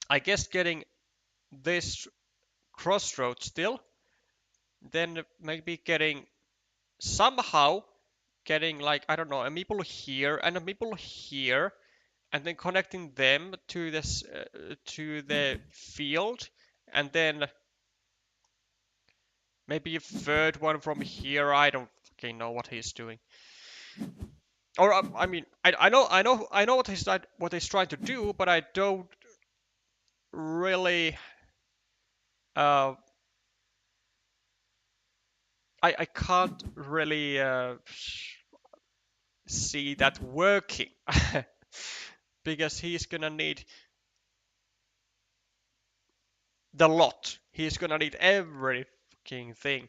S1: I guess getting this crossroad still, then maybe getting somehow getting like I don't know a meeple here and a meeple here, and then connecting them to this to the field, and then maybe a third one from here. I don't fucking know what he's doing. Or I mean, I know what he's trying to do, but I don't really. Uh, I can't really see that working because he's gonna need the lot. He's gonna need every fucking thing,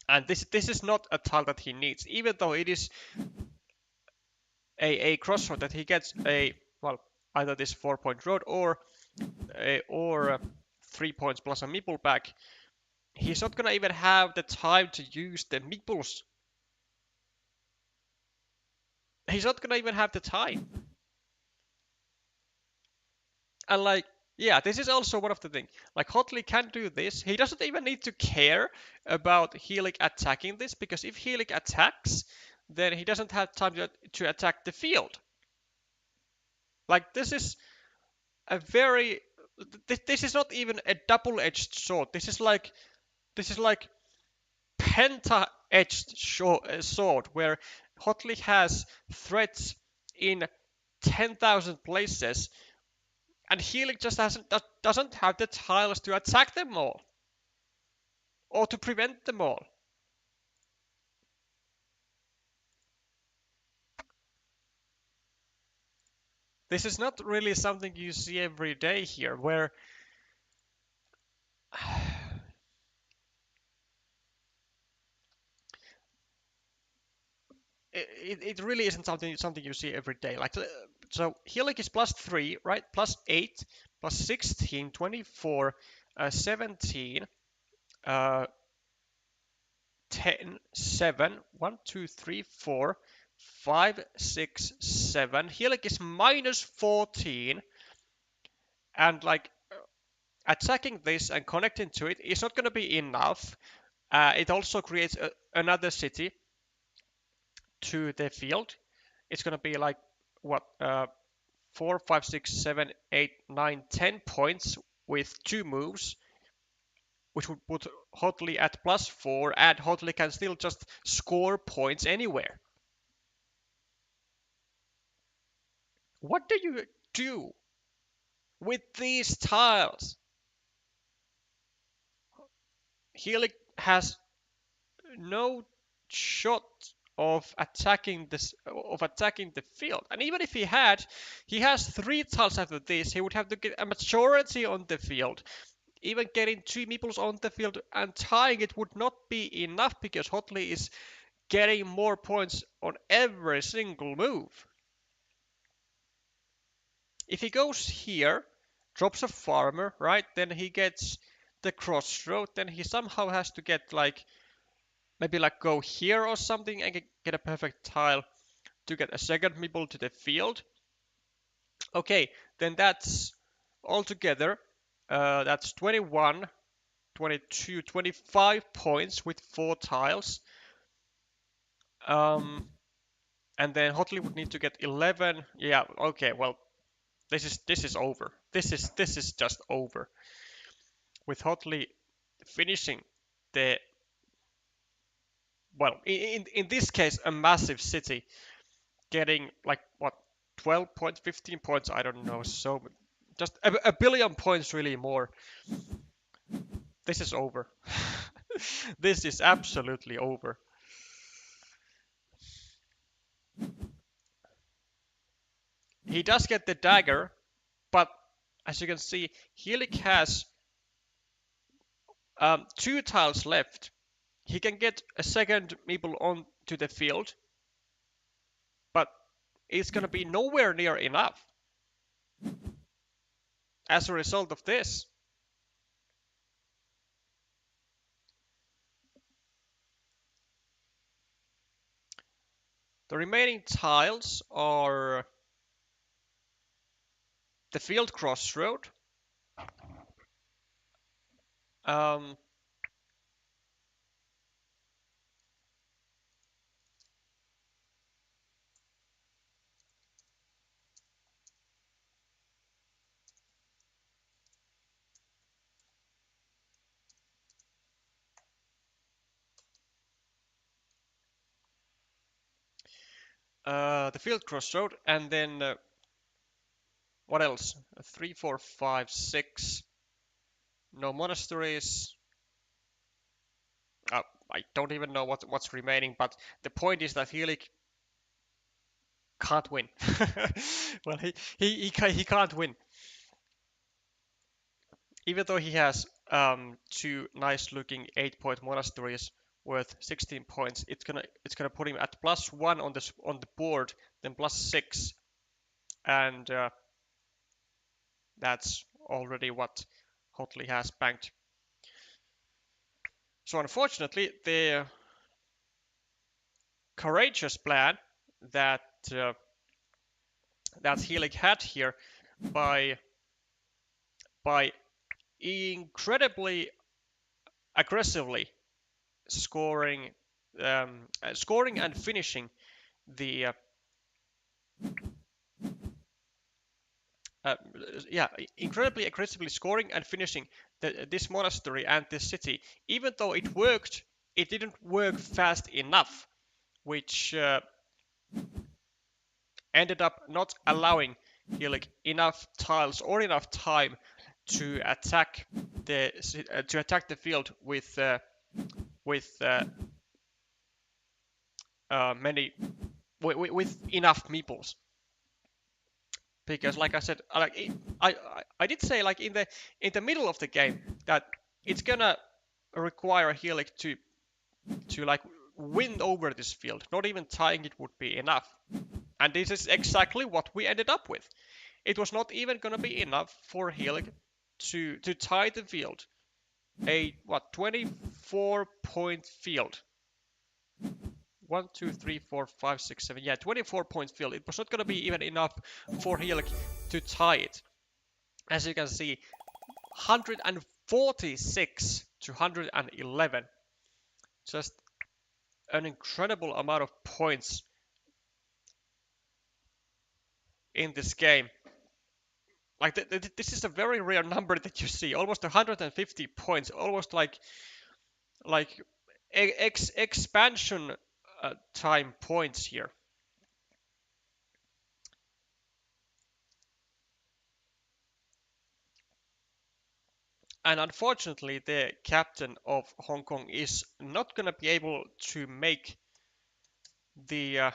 S1: and this is not a tile that he needs, even though it is a crossroad that he gets a well either this 4 point road or 3 points plus a meeple back. He's not gonna even have the time to use the meeples. He's not gonna even have the time. And like, yeah, this is also one of the things. Like Hotley can do this. He doesn't even need to care about Helic attacking this, because if Helic attacks, then he doesn't have time to attack the field. Like this is a very this is not even a double-edged sword. This is like penta-edged sword where Hotley has threats in 10,000 places, and Helic just doesn't have the tiles to attack them all or to prevent them all. This is not really something you see every day here, where it really isn't something you see every day. Like so, Helic is +3, right? +8, +16, 24, 17, 10, 7, 1, 2, 3, 4, 5, 6, 7. Helic is -14, and like attacking this and connecting to it is not going to be enough. It also creates another city to the field. It's going to be like what 4, 5, 6, 7, 8, 9, 10 points with two moves, which would put Hotley at +4, and Hotley can still just score points anywhere. What do you do with these tiles? Helic has no shot of attacking the field. And even if he has three tiles after this. He would have to get a majority on the field. Even getting two meeples on the field and tying it would not be enough, because Hotley is getting more points on every single move. If he goes here, drops a farmer, right? Then he gets the crossroad. Then he somehow has to get like maybe like go here or something and get a perfect tile to get a second meeple to the field. Okay, then that's altogether that's 21, 22, 25 points with four tiles. Um, And then Hotley would need to get 11. Yeah, okay, well, this is over. This is just over. With Hotley finishing the, well, in this case, a massive city, getting like what, 12 points, 15 points, I don't know, so just a billion points really more. This is over. This is absolutely over. He does get the dagger, but as you can see, Helik has 2 tiles left. He can get a second meeple onto the field, but it's going to be nowhere near enough as a result of this. The remaining tiles are the field crossroad, um, the field crossroad, and then what else? 3, 4, 5, 6. No monasteries. I don't even know what's remaining, but the point is that Helik can't win. Well, he can't win, even though he has 2 nice-looking 8-point monasteries worth 16 points. It's gonna put him at +1 on the board, then +6, and that's already what Hotley has banked. So unfortunately, the courageous plan that uh, that Helik had here by by incredibly aggressively scoring scoring and finishing the uh, yeah, incredibly aggressively scoring and finishing this monastery and this city. Even though it worked, it didn't work fast enough, which ended up not allowing Helik enough tiles or enough time to attack the field with many with enough meeples. Because like I said, I did say like in the middle of the game that it's gonna require Helik to like win over this field. Not even tying it would be enough. And this is exactly what we ended up with. It was not even gonna be enough for Helik to tie the field. A 24-point field. 1, 2, 3, 4, 5, 6, 7. Yeah, 24 points field. It was not going to be even enough for Helik to tie it. As you can see, 146 to 111. Just an incredible amount of points in this game. Like this is a very rare number that you see. Almost 150 points. Almost like expansion time points here. And unfortunately, the captain of Hong Kong is not going to be able to make the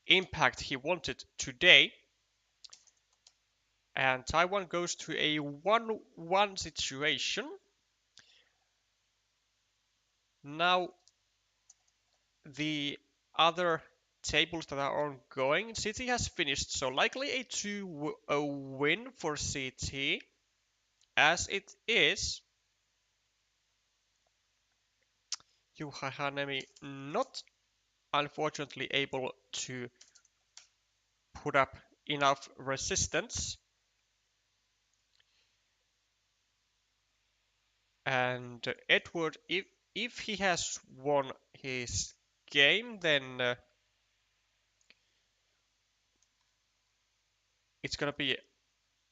S1: impact he wanted today. And Taiwan goes to a 1-1 situation. Now, the other tables that are ongoing, City has finished, so likely a 2-0 win for City. As it is, Juha Hanemi not unfortunately able to put up enough resistance. And Edward, if he has won his game, then it's gonna be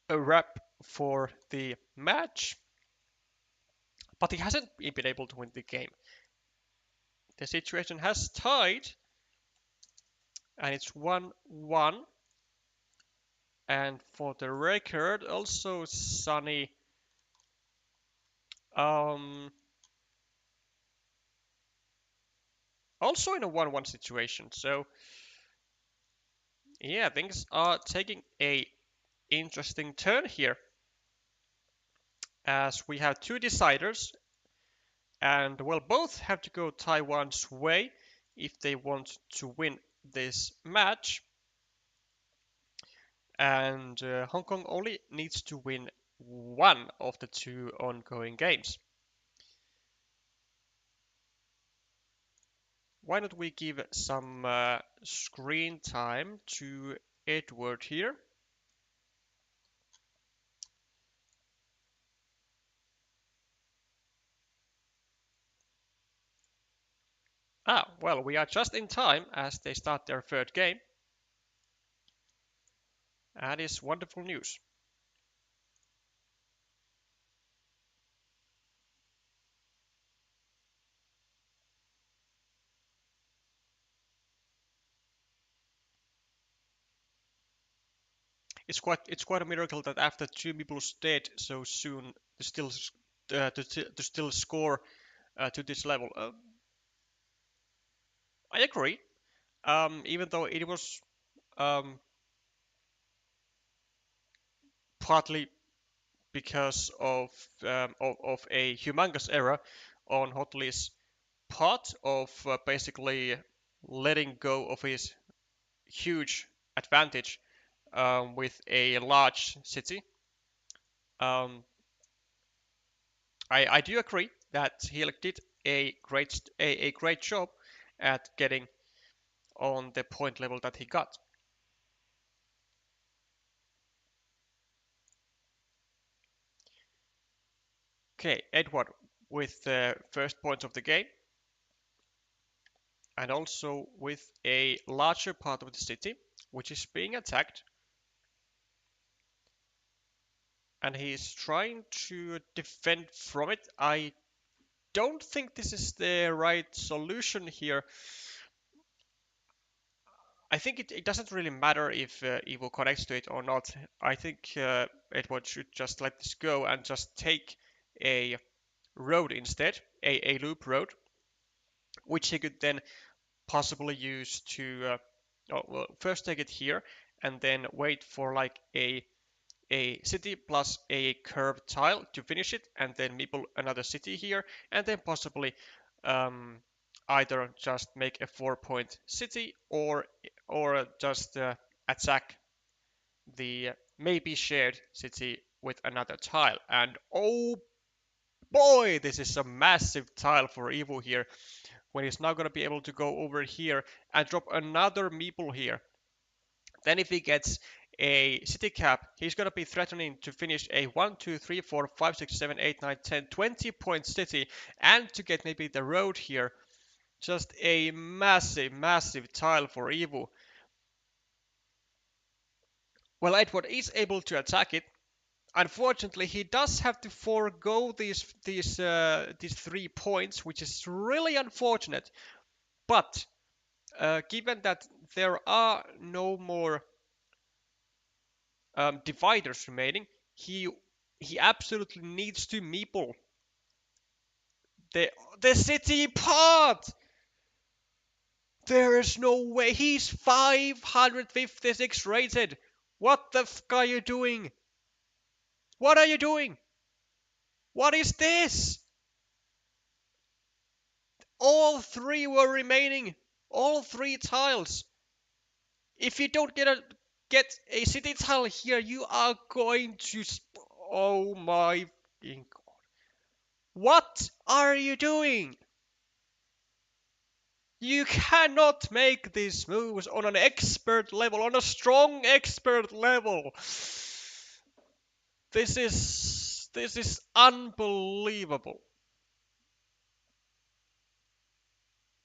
S1: a wrap for the match. But he hasn't been able to win the game. The situation has tied, and it's 1-1. And for the record, also Sunny, um, also in a 1-1 situation. So yeah, things are taking a interesting turn here, as we have two deciders, and well, both have to go Taiwan's way if they want to win this match. And Hong Kong only needs to win one of the two ongoing games. Why don't we give some screen time to Edward here? Ah, well, we are just in time as they start their third game. That is wonderful news. It's quite a miracle that after two people stayed so soon to still score to this level. I agree. Even though it was um, partly because of a humongous error on Hotley's part of basically letting go of his huge advantage with a large city. Um, I do agree that he did a great job at getting on the point level that he got. Okay, Edward with the first points of the game, and also with a larger part of the city which is being attacked, and he's trying to defend from it. I don't think this is the right solution here. I think it doesn't really matter if Evo connects to it or not. I think Edward should just let this go and just take a road instead, a loop road, which he could then possibly use to, well, first take it here and then wait for like a city plus a curved tile to finish it, and then meeple another city here, and then possibly um, either just make a 4-point city or just attack the maybe shared city with another tile. And oh boy, this is a massive tile for Evo here, when he's now going to be able to go over here and drop another meeple here. Then if he gets a city cap, he's going to be threatening to finish a 1, 2, 3, 4, 5, 6, 7, 8, 9, 10, 20-point city, and to get maybe the road here. Just a massive, massive tile for Evo. Well, Edward is able to attack it. Unfortunately, he does have to forego these 3 points, which is really unfortunate. But given that there are no more dividers remaining, he absolutely needs to meeple the the city part. There is no way. He's 556 rated. What the fuck are you doing? What are you doing? What is this? All three were remaining. All three tiles. If you don't get a city tile here, you are going to. Oh my god. What are you doing? You cannot make these moves on an expert level, on a strong expert level. This is unbelievable.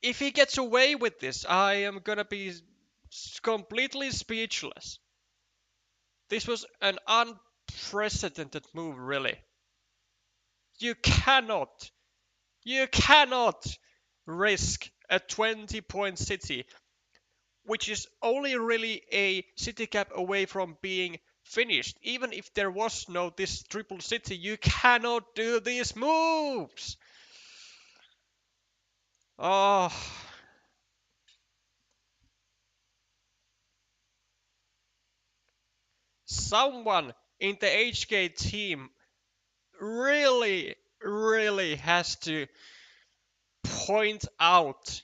S1: If he gets away with this, I am gonna be completely speechless. This was an unprecedented move, really. You cannot, you cannot risk a 20-point city, which is only really a city cap away from being finished. Even if there was no this triple city, you cannot do these moves. Oh, someone in the HK team really, really has to point out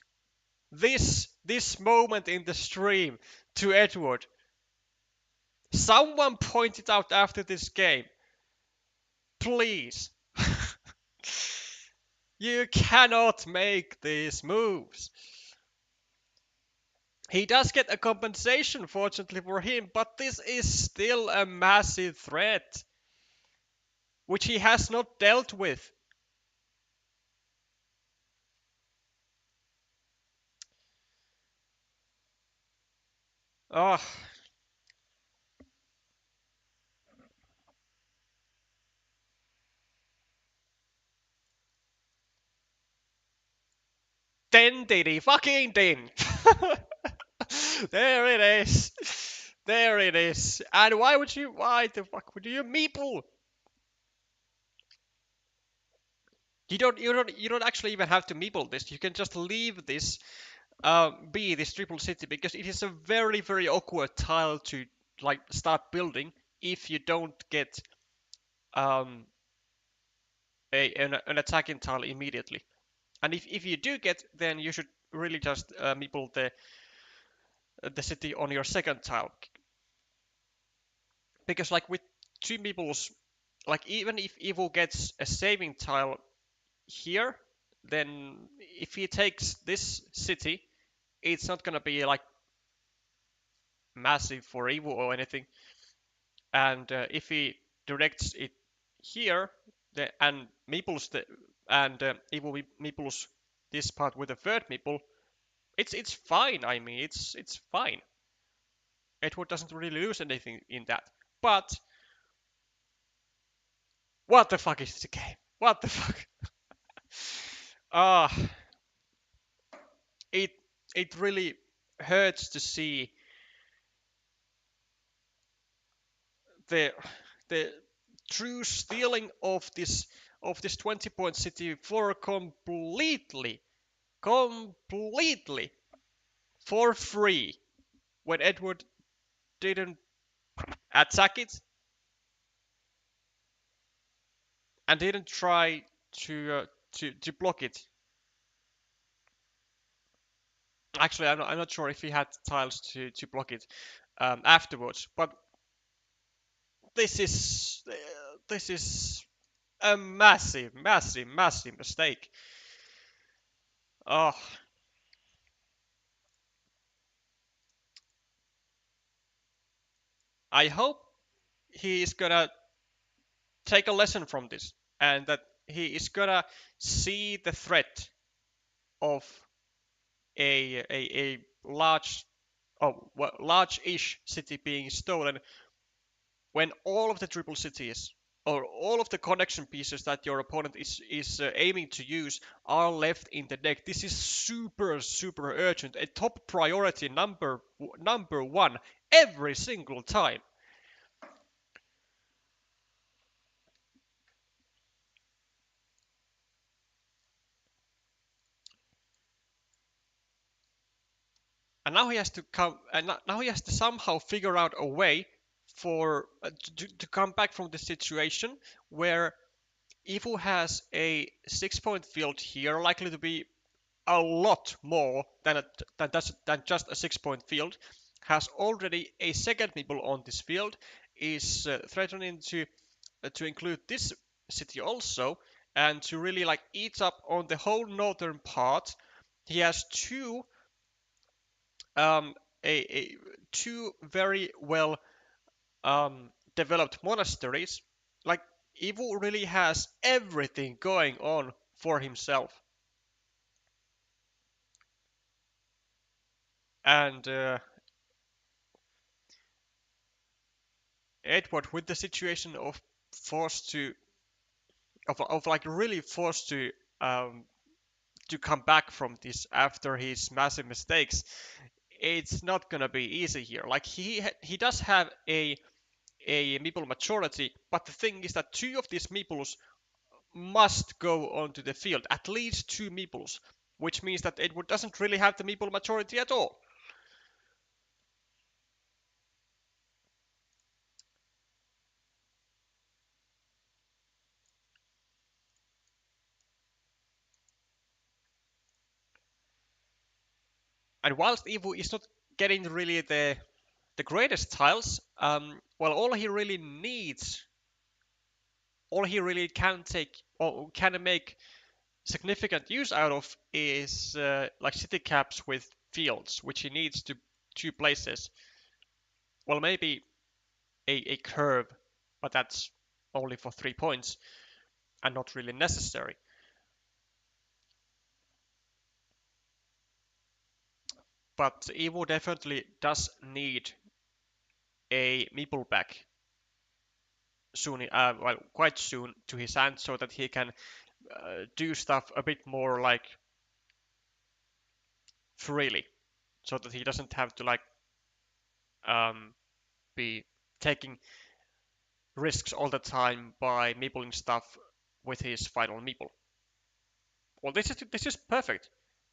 S1: this moment in the stream to Edward. Someone point it out after this game, please. You cannot make these moves. He does get a compensation, fortunately for him, but this is still a massive threat, which he has not dealt with. Oh, then did he fucking didn't. There it is. There it is. And why the fuck would you meeple? You don't actually even have to meeple this. You can just leave this be this triple city because it is a very very awkward tile to like start building if you don't get um an attacking tile immediately. And if you do get, then you should really just meeple the city on your second tile because like with two meeples, like even if Evo gets a saving tile here, then if he takes this city, it's not gonna be like massive for Evo or anything. And if he directs it here, and meeples and Evo meeples this part with a third meeple, it's fine. I mean, it's fine. Edward doesn't really lose anything in that. But what the fuck is the game? What the fuck? Ah, it it really hurts to see the the true stealing of this 20-point city for completely for free when Edward didn't attack it and didn't try to block it. Actually, I'm not sure if he had tiles to block it afterwards, but this is a massive mistake. Oh, I hope he is gonna take a lesson from this and that he is gonna see the threat of a large well, large-ish city being stolen when all of the triple cities or all of the connection pieces that your opponent is aiming to use are left in the deck. This is super urgent, a top priority number one every single time. And now he has to come and now he has to somehow figure out a way for to come back from the situation where Evo has a 6-point field here, likely to be a lot more than just a 6-point field, has already a second meeple on this field, is threatening to include this city also, and to really like eat up on the whole northern part. He has um, a two very well developed monasteries. Like Evo really has everything going on for himself, and Edward with the situation of forced to of like really forced to come back from this after his massive mistakes. It's not gonna be easy here. Like he does have a meeple majority, but the thing is that two of these meeples must go onto the field, at least two meeples, which means that Edward doesn't really have the meeple majority at all. And whilst Evo is not getting really the greatest tiles, well, all he really can take or can make significant use out of is like city caps with fields, which he needs to two places. Well, maybe a curve, but that's only for 3 points and not really necessary. But Evo definitely does need a meeple back soon, well, quite soon to his hand, so that he can do stuff a bit more like freely, so that he doesn't have to like um, be taking risks all the time by meepling stuff with his final meeple. Well, this is perfect.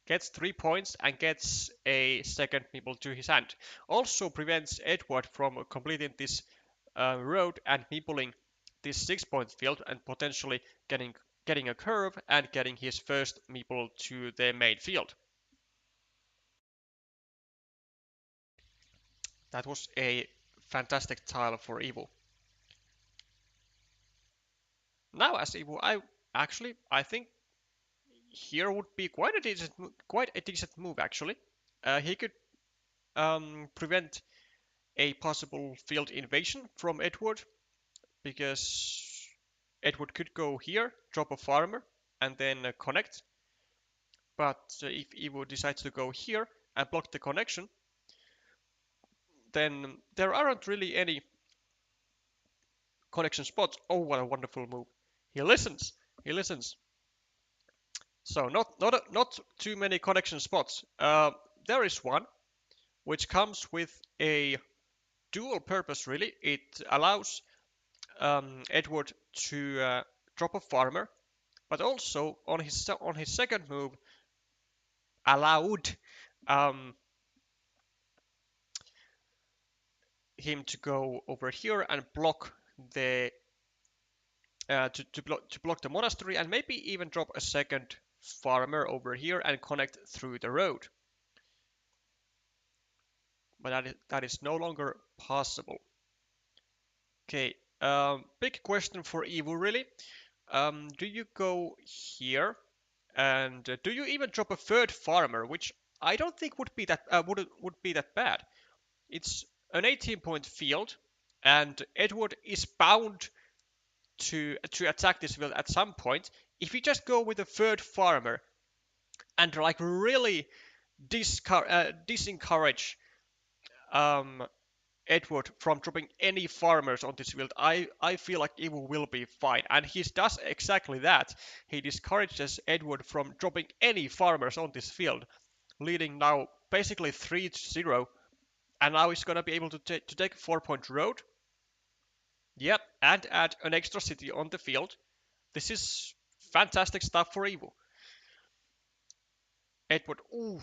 S1: Gets 3 points and gets a second meeple to his hand. Also prevents Edward from completing this road and meepling this 6 point field and potentially getting a curve and getting his first meeple to the main field. That was a fantastic tile for Evo. Now as Evo, I think here would be quite a decent move actually. He could prevent a possible field invasion from Edward because Edward could go here, drop a farmer, and then connect. But if Evo decides to go here and block the connection, then there aren't really any connection spots. Oh, what a wonderful move! He listens. He listens. So not too many connection spots. There is one which comes with a dual purpose. Really, it allows Edward to drop a farmer, but also on his second move allowed um, him to go over here and block the to block the monastery and maybe even drop a second farmer over here and connect through the road. But that is no longer possible. Okay, big question for Evo really. Do you go here and do you even drop a third farmer, which I don't think would be that would be that bad. It's an 18-point field, and Edward is bound to attack this field at some point. If you just go with a third farmer and like really disencourage um, Edward from dropping any farmers on this field, I feel like Evo will be fine. And he does exactly that. He discourages Edward from dropping any farmers on this field, leading now basically 3-0. And now he's gonna be able to take a 4-point road. Yep, and add an extra city on the field. This is fantastic stuff for Evo. Edward, ooh,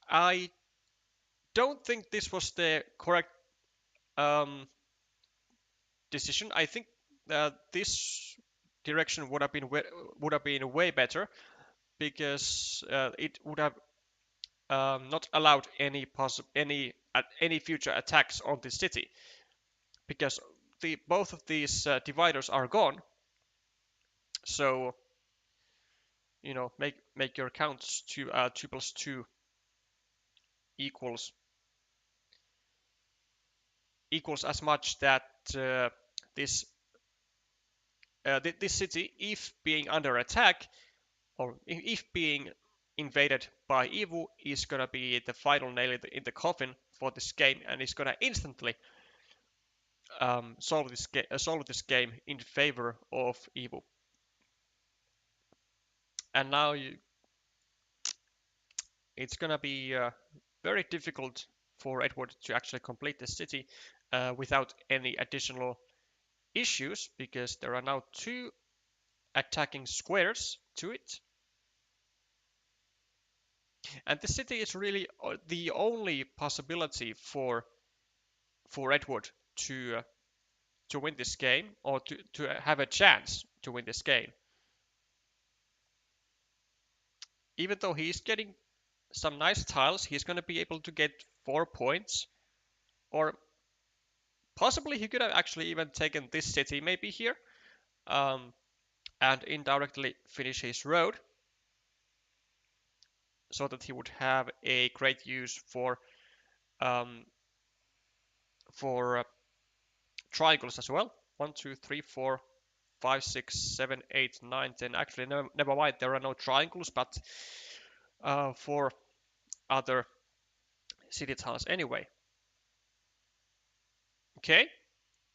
S1: I don't think this was the correct um, decision. I think this direction would have been way better because it would have not allowed any future attacks on the city because both of these dividers are gone. So make your counts to 2 + 2 equals as much that this this city, if being under attack or if being invaded by Evo, is gonna be the final nail in the coffin for this game, and it's gonna instantly solve this game in favor of Evo. And now it's gonna be very difficult for Edward to actually complete the city without any additional issues, because there are now two attacking squares to it. And the city is really the only possibility for Edward to win this game, or to have a chance to win this game. Even though he's getting some nice tiles, he's going to be able to get 4 points, or possibly he could have actually even taken this city maybe here, um, and indirectly finish his road, so that he would have a great use um, for triangles as well. 1, 2, 3, 4, 5, 6, 7, 8, 9, 10. Actually, no, never mind, there are no triangles, but for other city tiles anyway. Okay,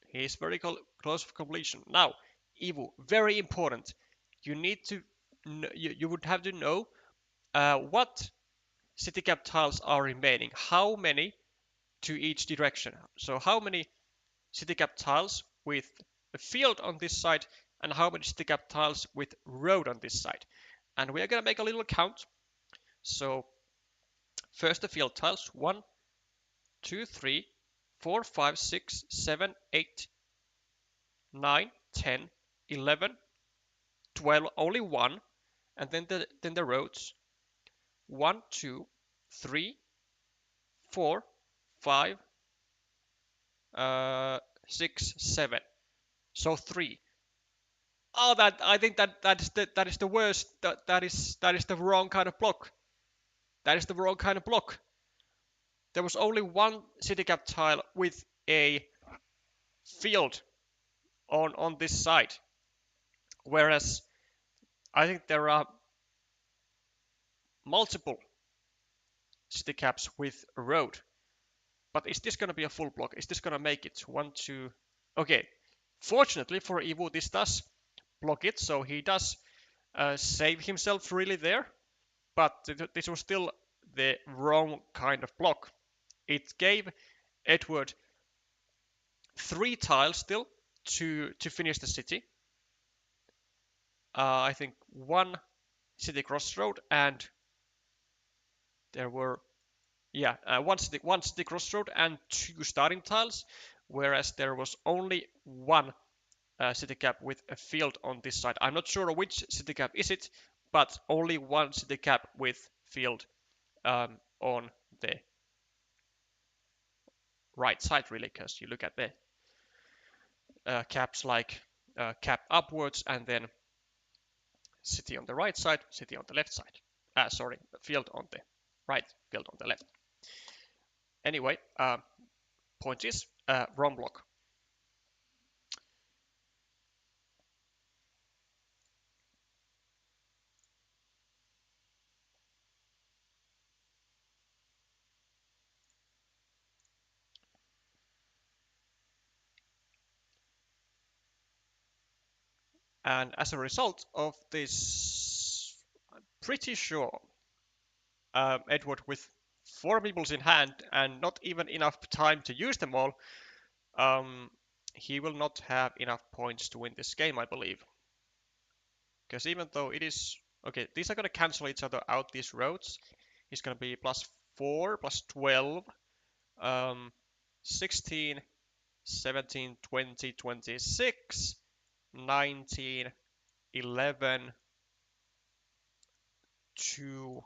S1: he's very close for completion. Now, Evo, very important. You need to, you would have to know what city cap tiles are remaining. How many to each direction? So how many city cap tiles with a field on this side, and how many city cap tiles with road on this side? And we are gonna make a little count. So first the field tiles: 1, 2, 3, 4, 5, 6, 7, 8, 9, 10, 11, 12, only one, and then the roads: 1, 2, 3, 4, 5, 6, 7. So 3. Oh, that I think that is the worst. That is the wrong kind of block. That is the wrong kind of block. There was only one city cap tile with a field on this side, whereas I think there are multiple city caps with a road. But is this gonna be a full block? Is this gonna make it? 1, 2. Okay. Fortunately for Evo, this does block it, so he does save himself really there. But this was still the wrong kind of block. It gave Edward 3 tiles still to finish the city. I think 1 city crossroad, and there were one city crossroad and 2 starting tiles, whereas there was only 1 city cap with a field on this side. I'm not sure which city cap is it, but only 1 city cap with field on the right side, really, because you look at the caps like cap upwards, and then city on the right side, city on the left side. Sorry, field on the right, field on the left. Anyway, point is wrong block. And as a result of this, I'm pretty sure Edward, with 4 meeples in hand and not even enough time to use them all, he will not have enough points to win this game, I believe. Because even though it is... Okay, these are going to cancel each other out, these roads. He's going to be +4, +12, 16, 17, 20, 26, 19, 11, 2,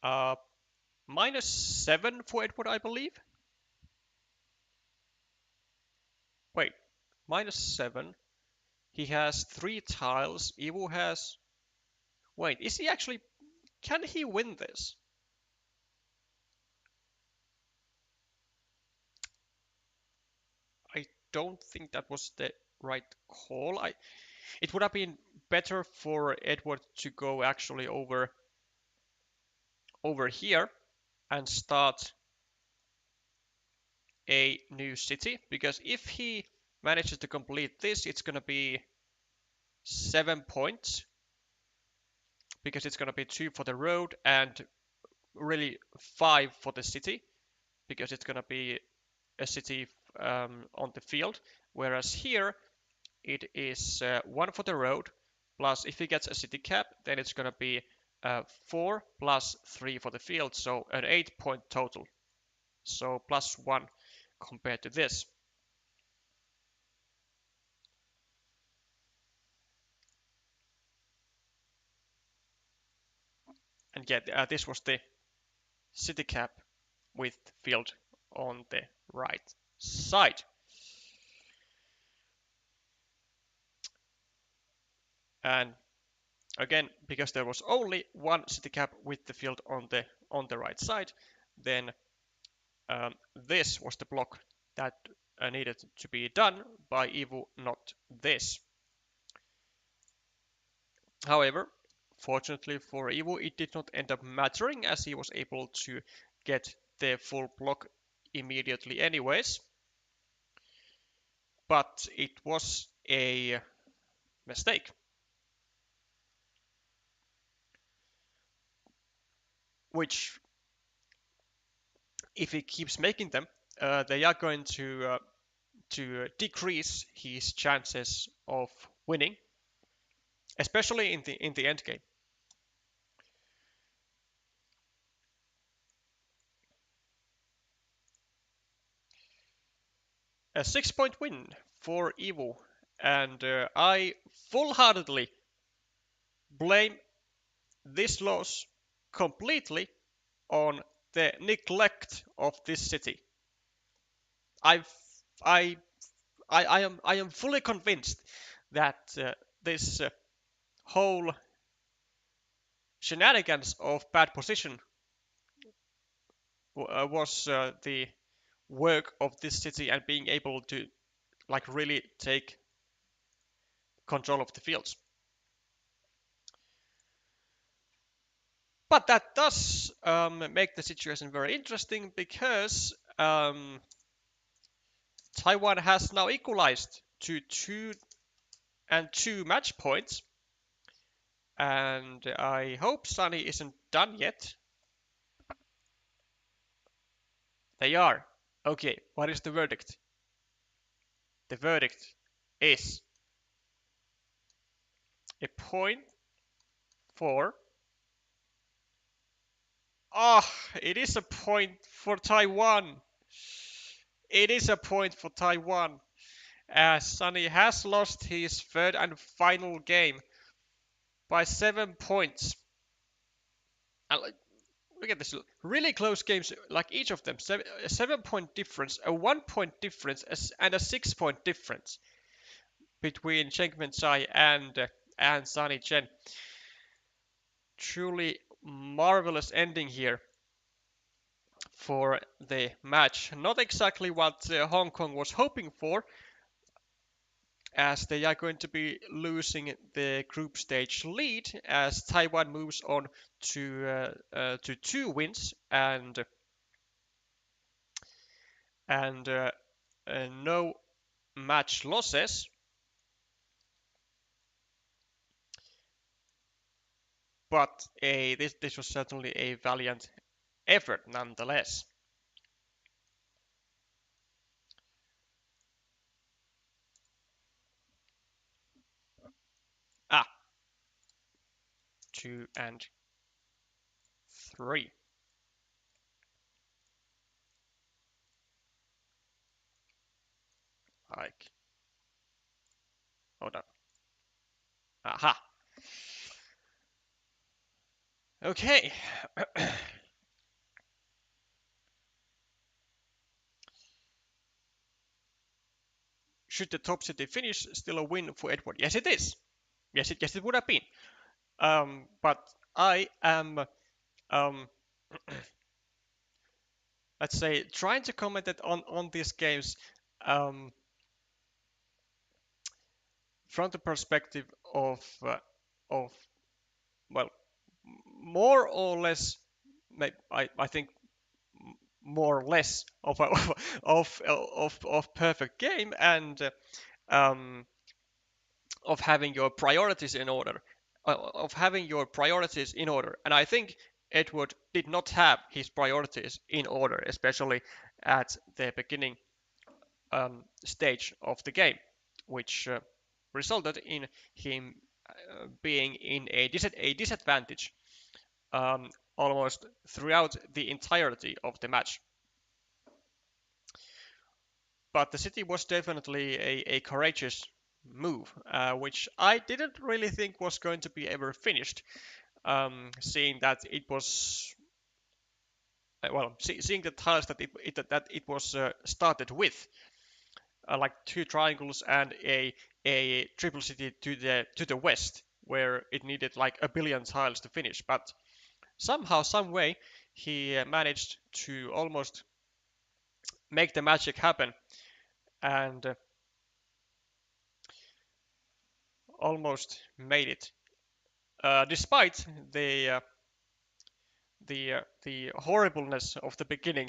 S1: -7 for Edward, I believe. Wait, -7. He has 3 tiles. Evo has... Wait, is he actually... Can he win this? I don't think that was the right call. It would have been better for Edward to go actually over here and start a new city, because if he manages to complete this, it's going to be 7 points, because it's going to be 2 for the road and really 5 for the city, because it's going to be a city on the field. Whereas here it is 1 for the road, plus if he gets a city cap, then it's going to be 4 plus 3 for the field, so an 8-point total. So plus 1 compared to this. And yet this was the city cap with field on the right side. And again, because there was only one city cap with the field on the right side, then this was the block that needed to be done by Ivu, not this. However, fortunately for Ivu, it did not end up mattering, as he was able to get the full block immediately anyways. But it was a mistake. Which, if he keeps making them, they are going to decrease his chances of winning, especially in the end game. A 6-point win for Ivu, and I full-heartedly blame this loss completely on the neglect of this city. I I I am fully convinced that this whole shenanigans of bad position was the work of this city and being able to like really take control of the fields. But that does make the situation very interesting, because Taiwan has now equalized to 2-2 match points, and I hope Sunny isn't done yet. They are. Okay, what is the verdict? The verdict is a point for... Ah, oh, it is a point for Taiwan. It is a point for Taiwan, as Sunny has lost his third and final game by 7 points. And look at this, really close games, like each of them, a 7-point difference, a 1-point difference, and a 6-point difference between Chengmen Tsai and Sunny Chen. Truly marvelous ending here for the match. Not exactly what Hong Kong was hoping for, as they are going to be losing the group stage lead as Taiwan moves on to 2 wins and no match losses. But this was certainly a valiant effort nonetheless. Ah, 2 and 3. Like, hold on. Aha. Okay. Should the top city finish still a win for Edward? Yes, it is. Yes, it would have been. But I am, let's say, trying to comment on these games from the perspective of well, more or less, I think more or less of a of perfect game and um, of having your priorities in order, of having your priorities in order. And I think Edward did not have his priorities in order, especially at the beginning stage of the game, which resulted in him being in a disadvantage almost throughout the entirety of the match. But the city was definitely a courageous move, which I didn't really think was going to be ever finished. Seeing that it was seeing the tiles that it was started with, like two triangles and a triple city to the west, where it needed like a billion tiles to finish. But somehow, some way, he managed to almost make the magic happen and almost made it, despite the horribleness of the beginning.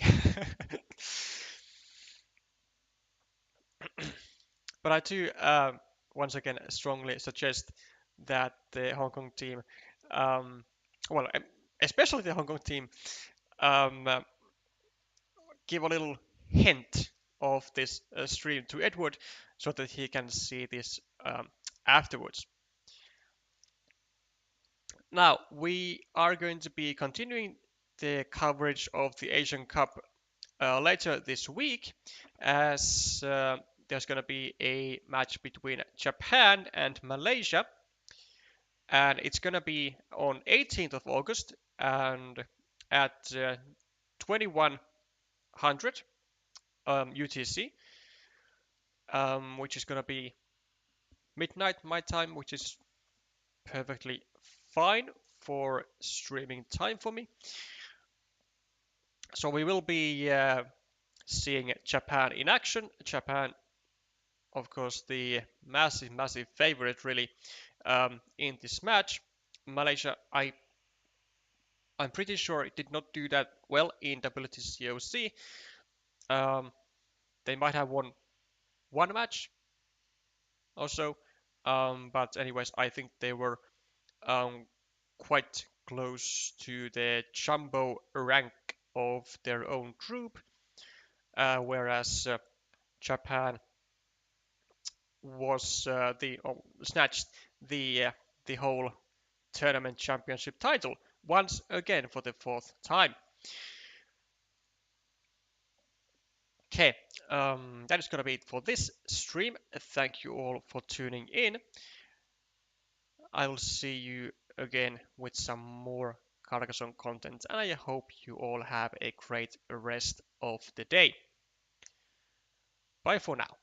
S1: But I do once again strongly suggest that the Hong Kong team, um, well, especially the Hong Kong team, um, uh, give a little hint of this stream to Edward so that he can see this afterwards. Now, we are going to be continuing the coverage of the Asian Cup later this week, as there's going to be a match between Japan and Malaysia, and it's going to be on 18th of August and at 2100 UTC, which is going to be midnight my time, which is perfectly fine for streaming time for me. So we will be seeing Japan in action. Japan, of course, the massive favorite really in this match. Malaysia, I'm pretty sure it did not do that well in WTCOC. Um, they might have won one match or so, but anyways, I think they were um, quite close to the jumbo rank of their own group, whereas Japan was snatched the whole tournament championship title once again for the fourth time. Okay, that is gonna be it for this stream. Thank you all for tuning in. I will see you again with some more Carcassonne content, and I hope you all have a great rest of the day. Bye for now.